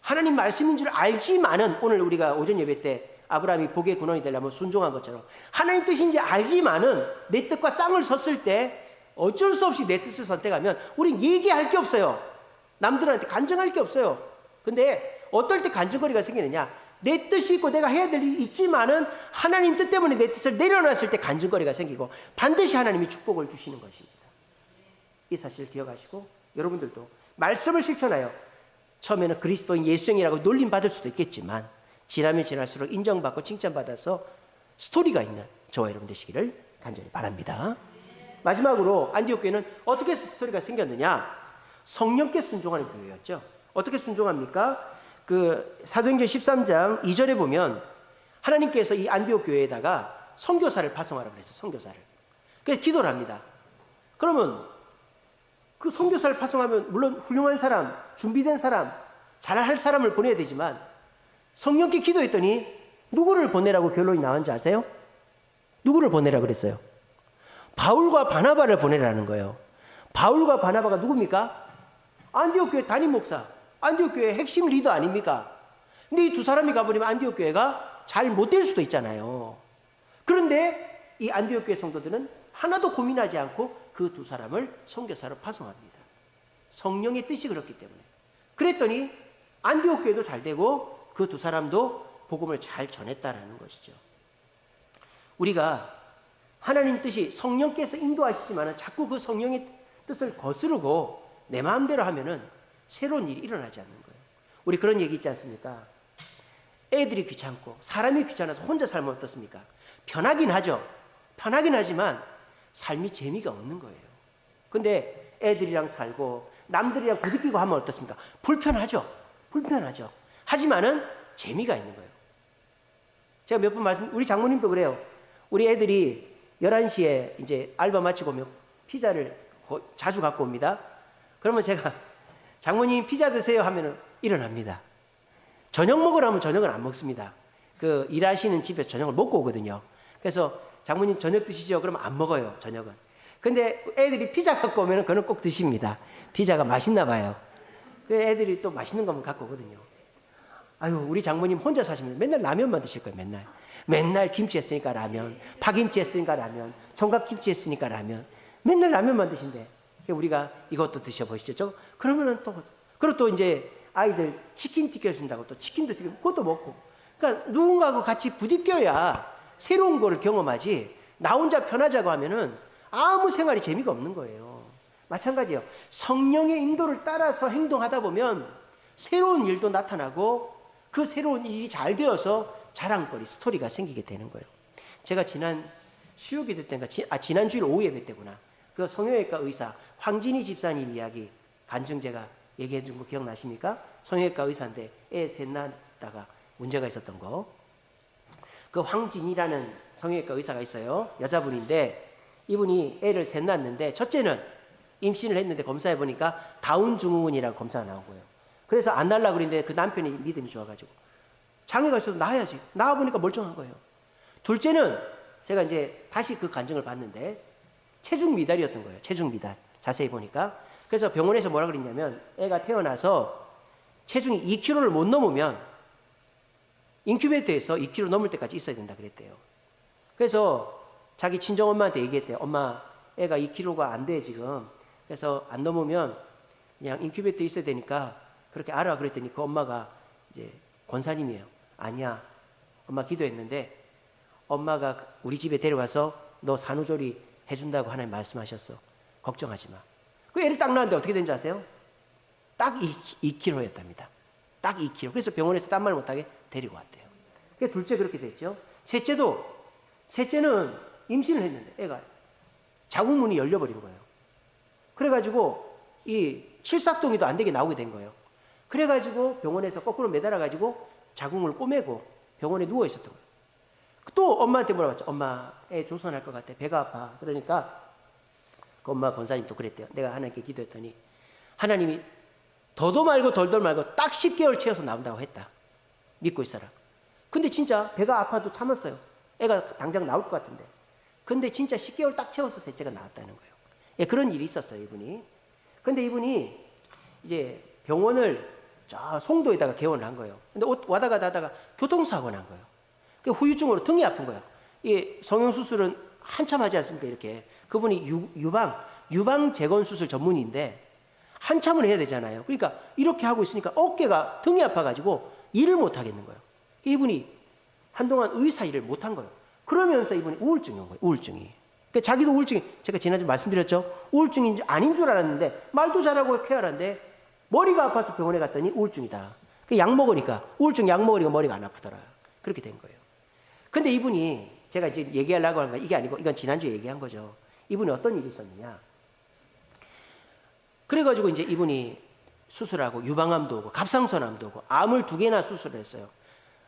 하나님 말씀인 줄 알지만은 오늘 우리가 오전 예배 때 아브라함이 복의 근원이 되려면 순종한 것처럼 하나님 뜻인지 알지만은 내 뜻과 쌍을 섰을 때 어쩔 수 없이 내 뜻을 선택하면 우린 얘기할 게 없어요. 남들한테 간증할 게 없어요. 근데 어떨 때 간증거리가 생기느냐? 내 뜻이 있고 내가 해야 될 일이 있지만은 하나님 뜻 때문에 내 뜻을 내려놨을 때 간증거리가 생기고 반드시 하나님이 축복을 주시는 것입니다. 이 사실을 기억하시고 여러분들도 말씀을 실천하여 처음에는 그리스도인 예수형이라고 놀림받을 수도 있겠지만 지나면 지날수록 인정받고 칭찬받아서 스토리가 있는 저와 여러분 되시기를 간절히 바랍니다. 마지막으로 안디옥 교회는 어떻게 스토리가 생겼느냐? 성령께 순종하는 교회였죠. 어떻게 순종합니까? 그 사도행전 13장 2절에 보면 하나님께서 이 안디옥 교회에다가 선교사를 파송하라고 그랬어요. 선교사를. 그래서 기도를 합니다. 그러면 그 선교사를 파송하면 물론 훌륭한 사람, 준비된 사람, 잘할 사람을 보내야 되지만 성령께 기도했더니 누구를 보내라고 결론이 나왔는지 아세요? 누구를 보내라고 그랬어요? 바울과 바나바를 보내라는 거예요. 바울과 바나바가 누굽니까? 안디옥 교회 담임 목사, 안디옥 교회 핵심 리더 아닙니까? 근데 이 두 사람이 가버리면 안디옥 교회가 잘 못 될 수도 있잖아요. 그런데 이 안디옥 교회 성도들은 하나도 고민하지 않고 그 두 사람을 선교사로 파송합니다. 성령의 뜻이 그렇기 때문에. 그랬더니 안디옥 교회도 잘 되고 그 두 사람도 복음을 잘 전했다라는 것이죠. 우리가 하나님 뜻이 성령께서 인도하시지만 자꾸 그 성령의 뜻을 거스르고 내 마음대로 하면은 새로운 일이 일어나지 않는 거예요. 우리 그런 얘기 있지 않습니까? 애들이 귀찮고 사람이 귀찮아서 혼자 살면 어떻습니까? 편하긴 하죠. 편하긴 하지만 삶이 재미가 없는 거예요. 근데 애들이랑 살고 남들이랑 부딪히고 하면 어떻습니까? 불편하죠. 불편하죠. 하지만은 재미가 있는 거예요. 제가 몇 번 우리 장모님도 그래요. 우리 애들이 11시에 이제 알바 마치고 오면 피자를 자주 갖고 옵니다. 그러면 제가 장모님 피자 드세요 하면은 일어납니다. 저녁 먹으라면 저녁을 안 먹습니다. 그 일하시는 집에서 저녁을 먹고 오거든요. 그래서 장모님 저녁 드시죠? 그러면 안 먹어요, 저녁은. 근데 애들이 피자 갖고 오면 그는 꼭 드십니다. 피자가 맛있나 봐요. 그 애들이 또 맛있는 거만 갖고 오거든요. 아유, 우리 장모님 혼자 사시면 맨날 라면만 드실 거예요, 맨날. 맨날 김치 했으니까 라면, 파김치 했으니까 라면, 총각김치 했으니까 라면. 맨날 라면만 드신대. 우리가 이것도 드셔보시죠. 그러면은 그리고 또 이제 아이들 치킨 튀겨준다고 또 치킨도 튀겨, 그것도 먹고. 그러니까 누군가하고 같이 부딪혀야 새로운 거를 경험하지, 나 혼자 편하자고 하면은 아무 생활이 재미가 없는 거예요. 마찬가지예요. 성령의 인도를 따라서 행동하다 보면 새로운 일도 나타나고 그 새로운 일이 잘 되어서 자랑거리, 스토리가 생기게 되는 거예요. 제가 지난 수요기도 때인가, 지난주일 오후 예배 때구나. 그 성형외과 의사 황진희 집사님 이야기 간증 제가 얘기해 준 거 기억나십니까? 성형외과 의사인데 애 셋 낳다가 문제가 있었던 거. 그 황진희라는 성형외과 의사가 있어요. 여자분인데 이분이 애를 셋 낳았는데 첫째는 임신을 했는데 검사해 보니까 다운 증후군이라고 검사가 나온 거예요. 그래서 안 낳으려고 그랬는데 그 남편이 믿음이 좋아가지고 장애가 있어도 낳아야지. 낳아보니까 멀쩡한 거예요. 둘째는 제가 이제 다시 그 간증을 봤는데 체중 미달이었던 거예요. 체중 미달. 자세히 보니까. 그래서 병원에서 뭐라 그랬냐면 애가 태어나서 체중이 2kg를 못 넘으면 인큐베이터에서 2kg 넘을 때까지 있어야 된다 그랬대요. 그래서 자기 친정엄마한테 얘기했대요. 엄마, 애가 2kg가 안 돼 지금. 그래서 안 넘으면 그냥 인큐베이터에 있어야 되니까 그렇게 알아. 그랬더니 그 엄마가 이제 권사님이에요. 아니야. 엄마 기도했는데 엄마가 우리 집에 데려가서 너 산후조리 해준다고 하나님 말씀하셨어. 걱정하지 마. 그 애를 딱 낳았는데 어떻게 된지 아세요? 딱 2kg였답니다. 딱 2kg. 그래서 병원에서 딴 말 못하게 데리고 왔대요. 그러니까 둘째 그렇게 됐죠. 셋째는 임신을 했는데 애가 자궁문이 열려버린 거예요. 그래가지고 이 칠삭동이도 안 되게 나오게 된 거예요. 그래가지고 병원에서 거꾸로 매달아가지고 자궁을 꼬매고 병원에 누워 있었던 거예요. 또 엄마한테 물어봤죠. 엄마, 애 조선할 것 같아. 배가 아파. 그러니까 그 엄마 권사님도 그랬대요. 내가 하나님께 기도했더니 하나님이 더도 말고 덜도 말고 딱 10개월 채워서 나온다고 했다. 믿고 있어라. 근데 진짜 배가 아파도 참았어요. 애가 당장 나올 것 같은데. 근데 진짜 10개월 딱 채워서 셋째가 나왔다는 거예요. 예, 그런 일이 있었어요, 이분이. 근데 이분이 이제 병원을 저 송도에다가 개원을 한 거예요. 근데 와다가 나다가 교통사고가 난 거예요. 그 후유증으로 등이 아픈 거예요. 이 성형수술은 한참 하지 않습니까? 이렇게. 그분이 유방 재건 수술 전문의인데 한참을 해야 되잖아요. 그러니까 이렇게 하고 있으니까 어깨가 등이 아파가지고 일을 못 하겠는 거예요. 이분이 한동안 의사 일을 못 한 거예요. 그러면서 이분이 우울증이 온 거예요. 우울증이. 그러니까 자기도 우울증이, 제가 지난주에 말씀드렸죠. 우울증인지 아닌 줄 알았는데 말도 잘하고 쾌활한데 머리가 아파서 병원에 갔더니 우울증이다. 그 약 먹으니까 우울증 약 먹으니까 머리가 안 아프더라. 그렇게 된 거예요. 근데 이분이 제가 이제 얘기하려고 하는 건 이게 아니고 이건 지난주에 얘기한 거죠. 이분이 어떤 일이 있었느냐. 그래가지고 이제 이분이 수술하고 유방암도 오고 갑상선암도 오고 암을 2개나 수술했어요.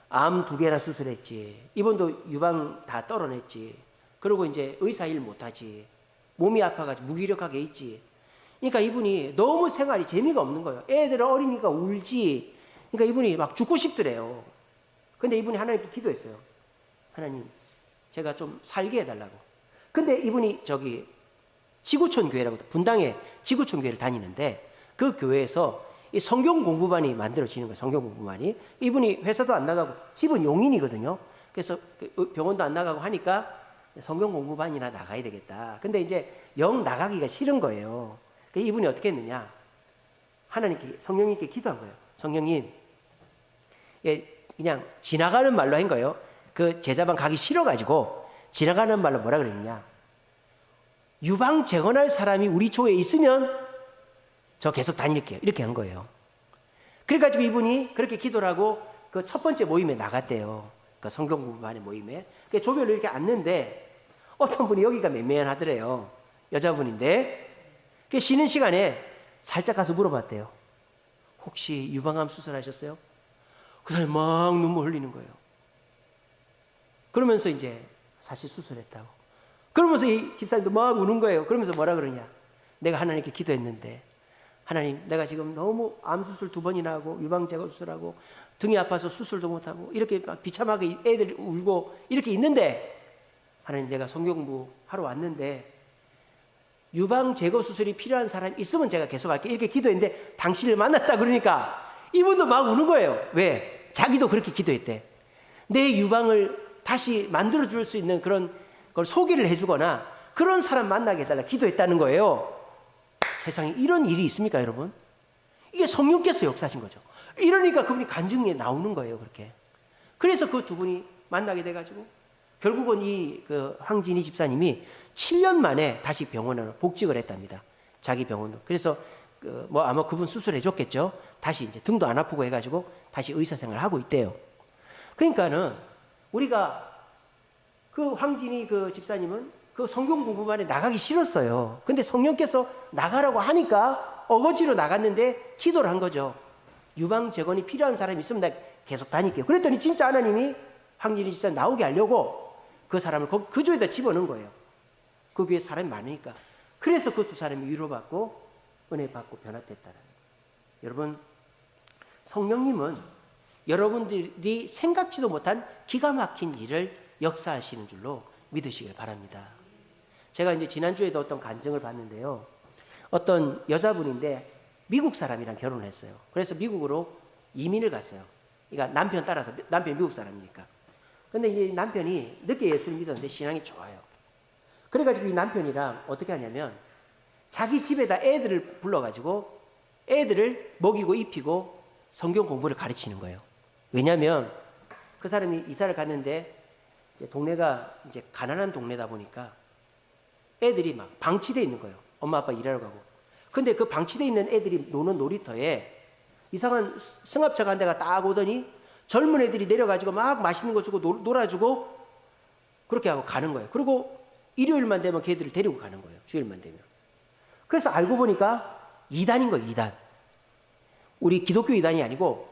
암 2개나 수술했지. 이분도 유방 다 떨어냈지. 그리고 이제 의사 일 못하지. 몸이 아파가지고 무기력하게 있지. 그러니까 이분이 너무 생활이 재미가 없는 거예요. 애들은 어리니까 울지. 그러니까 이분이 막 죽고 싶더래요. 근데 이분이 하나님께 기도했어요. 하나님, 제가 좀 살게 해달라고. 근데 이분이 저기 지구촌 교회라고 분당에 지구촌 교회를 다니는데 그 교회에서 이 성경 공부반이 만들어지는 거예요. 성경 공부반이. 이분이 회사도 안 나가고 집은 용인이거든요. 그래서 병원도 안 나가고 하니까 성경 공부반이나 나가야 되겠다. 근데 이제 영 나가기가 싫은 거예요. 그래서 이분이 어떻게 했느냐. 하나님께, 성령님께 기도한 거예요. 성령님, 예, 그냥 지나가는 말로 한 거예요. 그 제자반 가기 싫어가지고 지나가는 말로 뭐라 그랬냐. 유방 재건할 사람이 우리 교회에 있으면 저 계속 다닐게요. 이렇게 한 거예요. 그래가지고 이분이 그렇게 기도를 하고 그 첫 번째 모임에 나갔대요. 그 성경 공부반의 모임에. 그 조별로 이렇게 앉는데 어떤 분이 여기가 맨맨하더래요. 여자분인데. 그 쉬는 시간에 살짝 가서 물어봤대요. 혹시 유방암 수술하셨어요? 그 사람이 막 눈물 흘리는 거예요. 그러면서 이제 사실 수술했다고. 그러면서 이 집사님도 막 우는 거예요. 그러면서 뭐라 그러냐. 내가 하나님께 기도했는데 하나님, 내가 지금 너무 암 수술 2번이나 하고 유방 제거 수술하고 등이 아파서 수술도 못하고 이렇게 막 비참하게 애들이 울고 이렇게 있는데 하나님, 내가 성경 공부 하러 왔는데 유방 제거 수술이 필요한 사람이 있으면 제가 계속 할게. 이렇게 기도했는데 당신을 만났다 그러니까 이분도 막 우는 거예요. 왜? 자기도 그렇게 기도했대. 내 유방을 다시 만들어줄 수 있는 그런 걸 소개를 해주거나 그런 사람 만나게 해달라 기도했다는 거예요. 세상에 이런 일이 있습니까, 여러분? 이게 성령께서 역사하신 거죠. 이러니까 그분이 간증에 나오는 거예요, 그렇게. 그래서 그 2분이 만나게 돼가지고 결국은 이 그 황진희 집사님이 7년 만에 다시 병원으로 복직을 했답니다. 자기 병원으로. 그래서 뭐 아마 그분 수술해줬겠죠. 다시 이제 등도 안 아프고 해가지고 다시 의사생활을 하고 있대요. 그러니까는 우리가 그 황진희 그 집사님은 그 성경 공부반에 나가기 싫었어요. 근데 성령께서 나가라고 하니까 어거지로 나갔는데 기도를 한 거죠. 유방 재건이 필요한 사람이 있으면 나 계속 다닐게요. 그랬더니 진짜 하나님이 황진희 집사님 나오게 하려고 그 사람을 그 조에다 집어넣은 거예요. 그 위에 사람이 많으니까. 그래서 그 2 사람이 위로받고 은혜 받고 변화됐다는 거예요. 여러분, 성령님은 여러분들이 생각지도 못한 기가 막힌 일을 역사하시는 줄로 믿으시길 바랍니다. 제가 이제 지난주에도 어떤 간증을 봤는데요. 어떤 여자분인데 미국 사람이랑 결혼을 했어요. 그래서 미국으로 이민을 갔어요. 그러니까 남편 따라서, 남편이 미국 사람이니까. 근데 이 남편이 늦게 예수를 믿었는데 신앙이 좋아요. 그래가지고 이 남편이랑 어떻게 하냐면 자기 집에다 애들을 불러가지고 애들을 먹이고 입히고 성경 공부를 가르치는 거예요. 왜냐하면 그 사람이 이사를 갔는데 이제 동네가 이제 가난한 동네다 보니까 애들이 막 방치되어 있는 거예요. 엄마 아빠 일하러 가고. 근데 그 방치되어 있는 애들이 노는 놀이터에 이상한 승합차가 한 대가 딱 오더니 젊은 애들이 내려가지고 막 맛있는 거 주고 놀아주고 그렇게 하고 가는 거예요. 그리고 일요일만 되면 걔들을 데리고 가는 거예요. 주일만 되면. 그래서 알고 보니까 이단인 거예요. 이단. 우리 기독교 이단이 아니고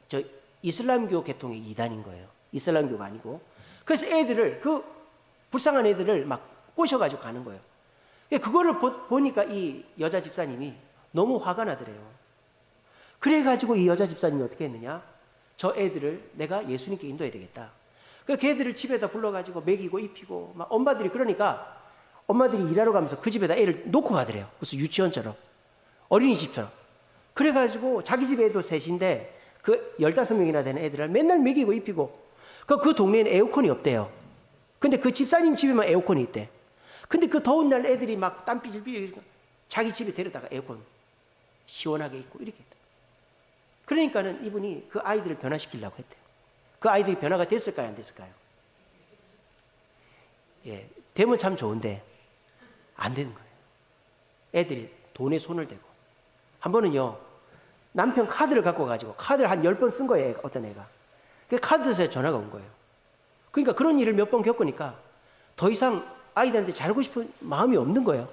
저 이슬람교 계통의 이단인 거예요. 이슬람교가 아니고. 그래서 애들을 그 불쌍한 애들을 막 꼬셔가지고 가는 거예요. 그거를 보니까 이 여자 집사님이 너무 화가 나더래요. 그래가지고 이 여자 집사님이 어떻게 했느냐? 저 애들을 내가 예수님께 인도해야 되겠다. 그 걔들을 집에다 불러가지고 먹이고 입히고 막 엄마들이 그러니까 엄마들이 일하러 가면서 그 집에다 애를 놓고 가더래요. 그래서 유치원처럼 어린이집처럼. 그래가지고 자기 집 애도 셋인데 그 15명이나 되는 애들을 맨날 먹이고 입히고 그 동네에는 에어컨이 없대요. 근데 그 집사님 집에만 에어컨이 있대. 근데 그 더운 날 애들이 막 땀삐질 삐질 자기 집에 데려다가 에어컨 시원하게 있고 이렇게 했대. 그러니까는 이분이 그 아이들을 변화시키려고 했대요. 그 아이들이 변화가 됐을까요? 안 됐을까요? 예, 되면 참 좋은데 안 되는 거예요. 애들이 돈에 손을 대고 한 번은요 남편 카드를 갖고 가지고 카드를 한 10번 쓴 거예요. 어떤 애가. 그 카드에서 전화가 온 거예요. 그러니까 그런 일을 몇 번 겪으니까 더 이상 아이들한테 잘하고 싶은 마음이 없는 거예요.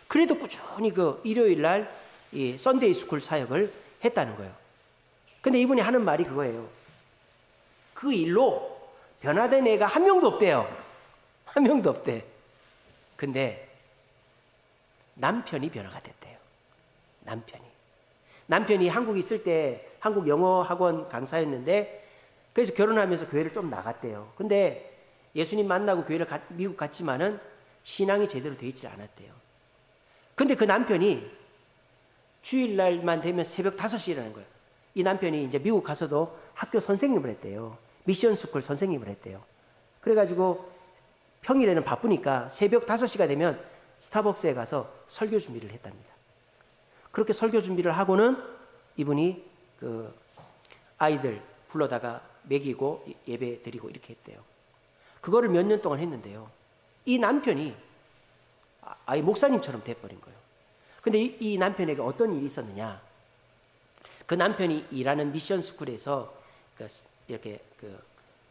그래도 꾸준히 그 일요일 날 이 썬데이 스쿨 사역을 했다는 거예요. 근데 이분이 하는 말이 그거예요. 그 일로 변화된 애가 한 명도 없대요. 한 명도 없대. 근데 남편이 변화가 됐대요. 남편이 한국에 있을 때 한국 영어 학원 강사였는데 그래서 결혼하면서 교회를 좀 나갔대요. 근데 예수님 만나고 교회를 미국 갔지만은 신앙이 제대로 되어 있지 않았대요. 근데 그 남편이 주일날만 되면 새벽 5시에 일어나는 거예요. 이 남편이 이제 미국 가서도 학교 선생님을 했대요. 미션 스쿨 선생님을 했대요. 그래가지고 평일에는 바쁘니까 새벽 5시가 되면 스타벅스에 가서 설교 준비를 했답니다. 그렇게 설교 준비를 하고는 이분이 그 아이들 불러다가 먹이고 예배 드리고 이렇게 했대요. 그거를 몇 년 동안 했는데요. 이 남편이 아예 목사님처럼 돼버린 거예요. 근데 이 남편에게 어떤 일이 있었느냐? 그 남편이 일하는 미션 스쿨에서 이렇게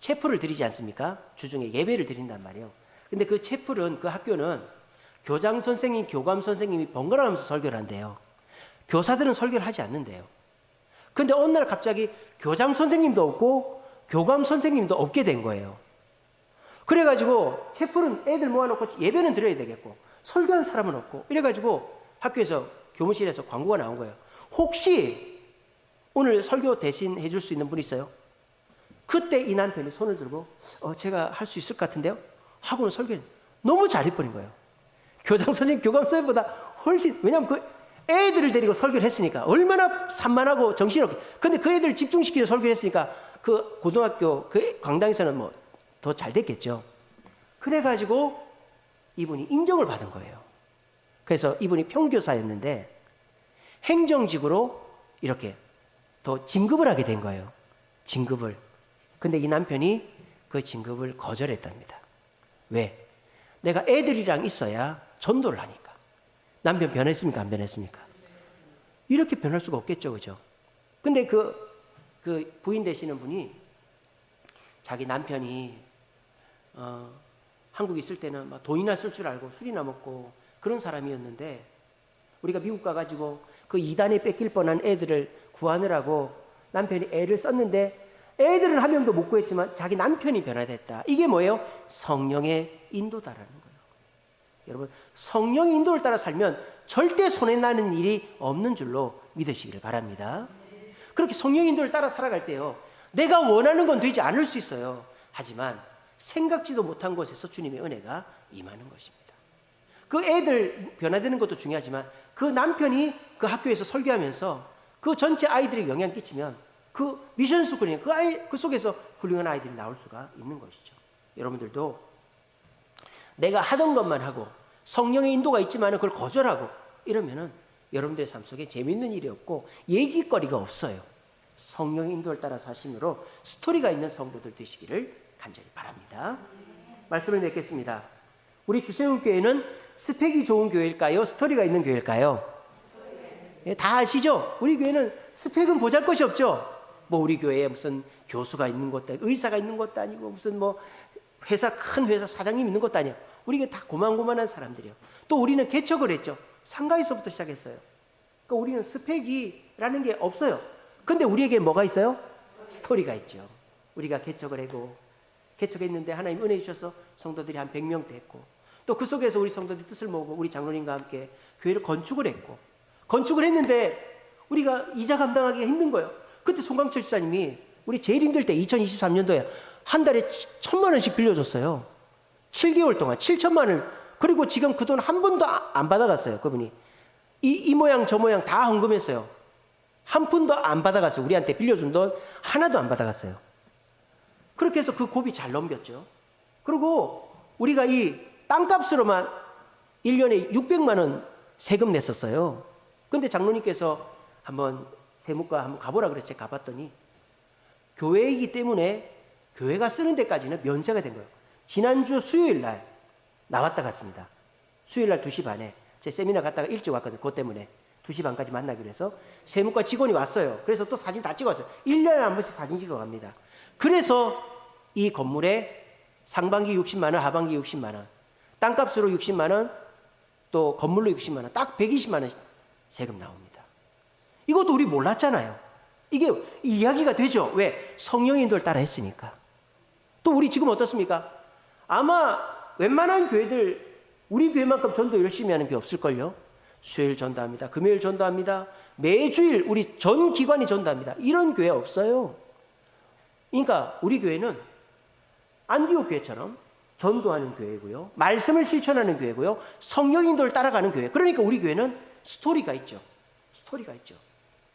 채플을 드리지 않습니까? 주중에 예배를 드린단 말이에요. 근데 그 채플은 그 학교는 교장 선생님, 교감 선생님이 번갈아 가면서 설교를 한대요. 교사들은 설교를 하지 않는데요. 근데 어느 날 갑자기 교장 선생님도 없고 교감 선생님도 없게 된 거예요. 그래가지고 채플은 애들 모아놓고 예배는 드려야 되겠고 설교하는 사람은 없고 이래가지고 학교에서 교무실에서 광고가 나온 거예요. 혹시 오늘 설교 대신 해줄 수 있는 분 있어요? 그때 이 남편이 손을 들고 제가 할 수 있을 것 같은데요? 하고는 설교를 너무 잘해버린 거예요. 교장 선생님, 교감 선생님보다 훨씬, 왜냐하면 그 애들을 데리고 설교를 했으니까 얼마나 산만하고 정신없게. 근데 그 애들을 집중시키려 설교를 했으니까 그 고등학교 그 강당에서는 뭐 더 잘 됐겠죠. 그래가지고 이분이 인정을 받은 거예요. 그래서 이분이 평교사였는데 행정직으로 이렇게 더 진급을 하게 된 거예요. 진급을. 근데 이 남편이 그 진급을 거절했답니다. 왜? 내가 애들이랑 있어야 전도를 하니까. 남편 변했습니까? 안 변했습니까? 이렇게 변할 수가 없겠죠. 그죠? 근데 그 부인 되시는 분이 자기 남편이 한국에 있을 때는 막 돈이나 쓸 줄 알고 술이나 먹고 그런 사람이었는데 우리가 미국 가가지고 그 이단에 뺏길 뻔한 애들을 구하느라고 남편이 애를 썼는데 애들은 한 명도 못 구했지만 자기 남편이 변화됐다. 이게 뭐예요? 성령의 인도다라는 거예요. 여러분, 성령의 인도를 따라 살면 절대 손해나는 일이 없는 줄로 믿으시기를 바랍니다. 그렇게 성령의 인도를 따라 살아갈 때요, 내가 원하는 건 되지 않을 수 있어요. 하지만 생각지도 못한 곳에서 주님의 은혜가 임하는 것입니다. 그 애들 변화되는 것도 중요하지만 그 남편이 그 학교에서 설교하면서 그 전체 아이들에게 영향 끼치면 그 미션 스쿨이 그 속에서 훌륭한 아이들이 나올 수가 있는 것이죠. 여러분들도 내가 하던 것만 하고 성령의 인도가 있지만 그걸 거절하고 이러면은 여러분들의 삶 속에 재밌는 일이 없고 얘기거리가 없어요. 성령의 인도를 따라 사심으로 스토리가 있는 성도들 되시기를 간절히 바랍니다. 말씀을 맺겠습니다. 우리 주세훈교회는 스펙이 좋은 교회일까요? 스토리가 있는 교회일까요? 예, 다 아시죠? 우리 교회는 스펙은 보잘것이 없죠. 뭐 우리 교회에 무슨 교수가 있는 것도 아니고 의사가 있는 것도 아니고 무슨 뭐 큰 회사 사장님 있는 것도 아니에요. 우리가 다 고만고만한 사람들이에요. 또 우리는 개척을 했죠. 상가에서부터 시작했어요. 그러니까 우리는 스펙이라는 게 없어요. 근데 우리에게 뭐가 있어요? 스토리가 있죠. 우리가 개척을 하고 개척했는데 하나님 은혜 주셔서 성도들이 한 100명 됐고 또 그 속에서 우리 성도들이 뜻을 모으고 우리 장로님과 함께 교회를 건축을 했고 건축을 했는데 우리가 이자 감당하기가 힘든 거예요. 그때 송강철 지사님이 우리 제일 힘들 때 2023년도에 한 달에 1,000만 원씩 빌려줬어요. 7개월 동안 7천만 원을. 그리고 지금 그 돈 한 번도 안 받아갔어요. 그분이 이 모양 저 모양 다 헌금했어요. 한 푼도 안 받아갔어요. 우리한테 빌려준 돈 하나도 안 받아갔어요. 그렇게 해서 그 고비 잘 넘겼죠. 그리고 우리가 이 땅값으로만 1년에 600만 원 세금 냈었어요. 근데 장로님께서 한번 세무과 한번 가보라 그래서 제가 가봤더니 교회이기 때문에 교회가 쓰는 데까지는 면세가 된 거예요. 지난주 수요일 날 나왔다 갔습니다. 수요일 날 2시 반에 제 세미나 갔다가 일찍 왔거든요. 그것 때문에 2시 반까지 만나기로 해서 세무과 직원이 왔어요. 그래서 또 사진 다 찍었어요. 1년에 한 번씩 사진 찍어 갑니다. 그래서 이 건물에 상반기 60만 원, 하반기 60만 원, 땅값으로 60만 원, 또 건물로 60만 원, 딱 120만 원 세금 나옵니다. 이것도 우리 몰랐잖아요. 이게 이야기가 되죠. 왜? 성령의 인도를 따라 했으니까. 또 우리 지금 어떻습니까? 아마 웬만한 교회들 우리 교회만큼 전도 열심히 하는 게 없을걸요. 수요일 전도합니다. 금요일 전도합니다. 매주일 우리 전 기관이 전도합니다. 이런 교회 없어요. 그러니까 우리 교회는 안디옥 교회처럼 전도하는 교회고요. 말씀을 실천하는 교회고요. 성령 인도를 따라가는 교회. 그러니까 우리 교회는 스토리가 있죠. 스토리가 있죠.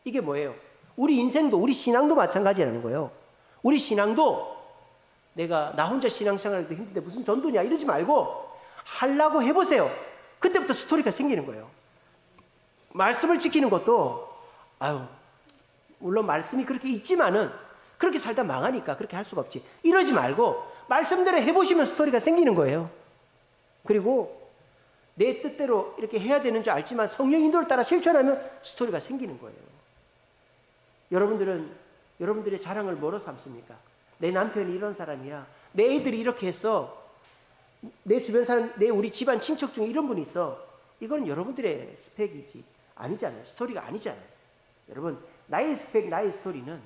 이게 뭐예요? 우리 인생도 우리 신앙도 마찬가지라는 거예요. 우리 신앙도 내가 나 혼자 신앙생활하기도 힘든데 무슨 전도냐 이러지 말고 하려고 해보세요. 그때부터 스토리가 생기는 거예요. 말씀을 지키는 것도 물론 말씀이 그렇게 있지만은 그렇게 살다 망하니까 그렇게 할 수가 없지. 이러지 말고 말씀대로 해보시면 스토리가 생기는 거예요. 그리고 내 뜻대로 이렇게 해야 되는 줄 알지만 성령 인도를 따라 실천하면 스토리가 생기는 거예요. 여러분들의 자랑을 뭐로 삼습니까? 내 남편이 이런 사람이야. 내 애들이 이렇게 했어. 내 주변 사람, 우리 집안 친척 중에 이런 분이 있어. 이건 여러분들의 스펙이지 아니잖아요. 스토리가 아니잖아요. 여러분, 나의 스펙, 나의 스토리는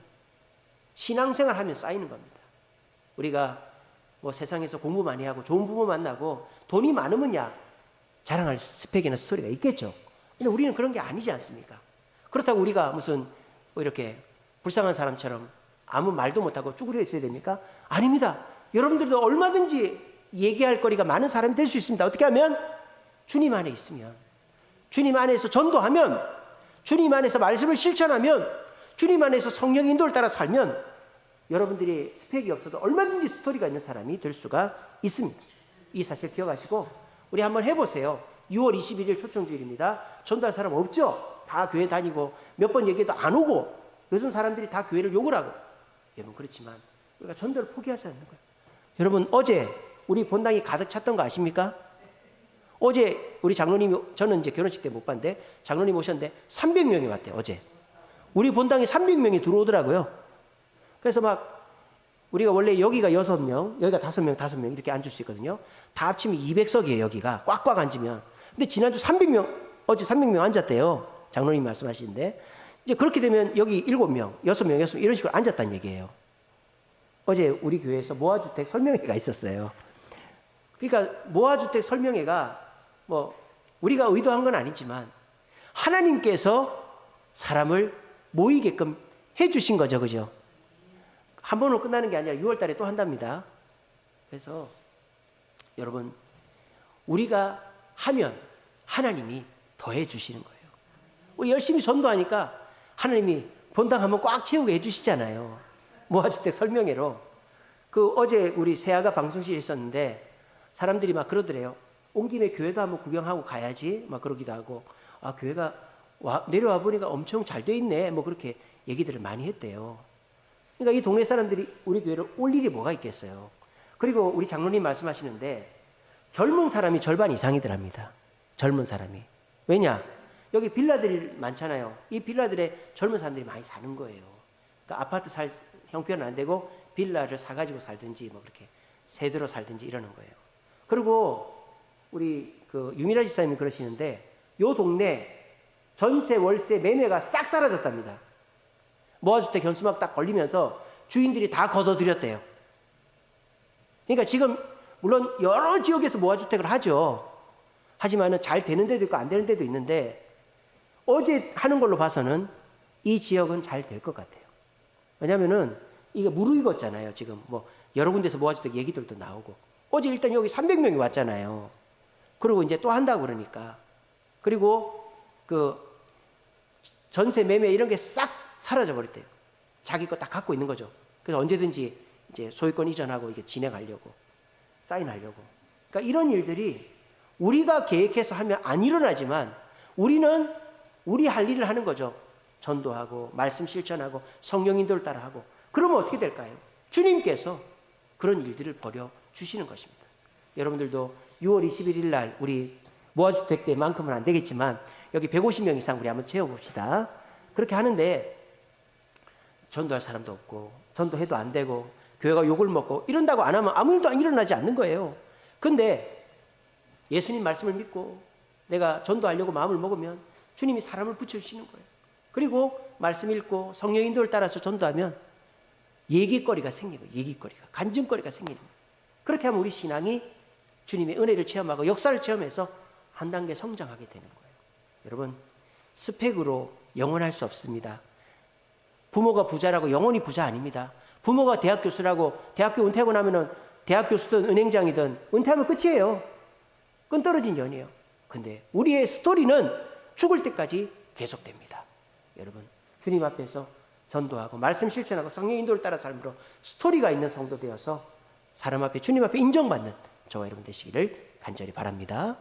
신앙생활 하면 쌓이는 겁니다. 우리가 뭐 세상에서 공부 많이 하고 좋은 부모 만나고 돈이 많으면야 자랑할 스펙이나 스토리가 있겠죠. 근데 우리는 그런 게 아니지 않습니까? 그렇다고 우리가 무슨 뭐 이렇게 불쌍한 사람처럼 아무 말도 못하고 쭈그려 있어야 됩니까? 아닙니다. 여러분들도 얼마든지 얘기할 거리가 많은 사람이 될 수 있습니다. 어떻게 하면? 주님 안에 있으면, 주님 안에서 전도하면, 주님 안에서 말씀을 실천하면, 주님 안에서 성령 인도를 따라 살면 여러분들이 스펙이 없어도 얼마든지 스토리가 있는 사람이 될 수가 있습니다. 이 사실 기억하시고 우리 한번 해보세요. 6월 21일 초청주일입니다. 전도할 사람 없죠? 다 교회 다니고 몇 번 얘기해도 안 오고 요즘 사람들이 다 교회를 욕을 하고. 여러분 그렇지만 우리가 전도를 포기하지 않는 거예요. 여러분 어제 우리 본당이 가득 찼던 거 아십니까? 어제 우리 장로님이, 저는 이제 결혼식 때 못 봤는데 장로님 오셨는데 300명이 왔대요. 어제 우리 본당에 300명이 들어오더라고요. 그래서 막 우리가 원래 여기가 6명, 여기가 5명 이렇게 앉을 수 있거든요. 다 합치면 200석이에요. 여기가 꽉꽉 앉으면. 근데 지난주 300명, 어제 300명 앉았대요. 장로님 말씀하시는데 이제 그렇게 되면 여기 7명, 6명 이런 식으로 앉았다는 얘기예요. 어제 우리 교회에서 모아주택 설명회가 있었어요. 그러니까 모아주택 설명회가 뭐 우리가 의도한 건 아니지만 하나님께서 사람을 모이게끔 해주신 거죠. 그죠? 한 번으로 끝나는 게 아니라 6월 달에 또 한답니다. 그래서 여러분 우리가 하면 하나님이 더해 주시는 거예요. 우리 열심히 전도하니까 하나님이 본당하면 꽉 채우게 해주시잖아요. 모아주택 설명회로. 어제 우리 세아가 방송실에 있었는데 사람들이 막 그러더래요. 온 김에 교회가 한번 구경하고 가야지. 막 그러기도 하고, 아, 교회가 내려와 보니까 엄청 잘 돼 있네. 뭐 그렇게 얘기들을 많이 했대요. 그러니까 이 동네 사람들이 우리 교회를 올 일이 뭐가 있겠어요. 그리고 우리 장로님 말씀하시는데 젊은 사람이 절반 이상이더랍니다. 젊은 사람이. 왜냐? 여기 빌라들이 많잖아요. 이 빌라들에 젊은 사람들이 많이 사는 거예요. 그러니까 아파트 살 형편은 안 되고 빌라를 사가지고 살든지 뭐 그렇게 세대로 살든지 이러는 거예요. 그리고 우리 유미라 집사님이 그러시는데 요 동네 전세, 월세, 매매가 싹 사라졌답니다. 모아주택 현수막 딱 걸리면서 주인들이 다 걷어들였대요. 그러니까 지금 물론 여러 지역에서 모아주택을 하죠. 하지만은 잘 되는 데도 있고 안 되는 데도 있는데 어제 하는 걸로 봐서는 이 지역은 잘 될 것 같아요. 왜냐면은 이게 무르익었잖아요. 지금 뭐 여러 군데서 모아주택 얘기들도 나오고 어제 일단 여기 300명이 왔잖아요. 그리고 이제 또 한다고 그러니까. 그리고 전세 매매 이런 게 싹 사라져 버렸대요. 자기 거 다 갖고 있는 거죠. 그래서 언제든지 이제 소유권 이전하고 이게 진행하려고 사인하려고. 그러니까 이런 일들이 우리가 계획해서 하면 안 일어나지만 우리는 우리 할 일을 하는 거죠. 전도하고 말씀 실천하고 성령 인도를 따라하고. 그러면 어떻게 될까요? 주님께서 그런 일들을 벌여 주시는 것입니다. 여러분들도 6월 21일 날 우리 모아주택 때만큼은 안 되겠지만 여기 150명 이상 우리 한번 채워봅시다. 그렇게 하는데 전도할 사람도 없고 전도해도 안 되고 교회가 욕을 먹고 이런다고 안 하면 아무 일도 일어나지 않는 거예요. 근데 예수님 말씀을 믿고 내가 전도하려고 마음을 먹으면 주님이 사람을 붙여주시는 거예요. 그리고 말씀 읽고 성령 인도를 따라서 전도하면 얘기거리가 생기고 얘기거리가 간증거리가 생기는 거예요. 그렇게 하면 우리 신앙이 주님의 은혜를 체험하고 역사를 체험해서 한 단계 성장하게 되는 거예요. 여러분, 스펙으로 영원할 수 없습니다. 부모가 부자라고 영원히 부자 아닙니다. 부모가 대학 교수라고 대학교 은퇴하고 나면은 대학 교수든 은행장이든 은퇴하면 끝이에요. 끈 떨어진 연이에요. 근데 우리의 스토리는 죽을 때까지 계속됩니다. 여러분, 주님 앞에서 전도하고 말씀 실천하고 성령 인도를 따라 삶으로 스토리가 있는 성도 되어서 사람 앞에 주님 앞에 인정받는 저와 여러분 되시기를 간절히 바랍니다.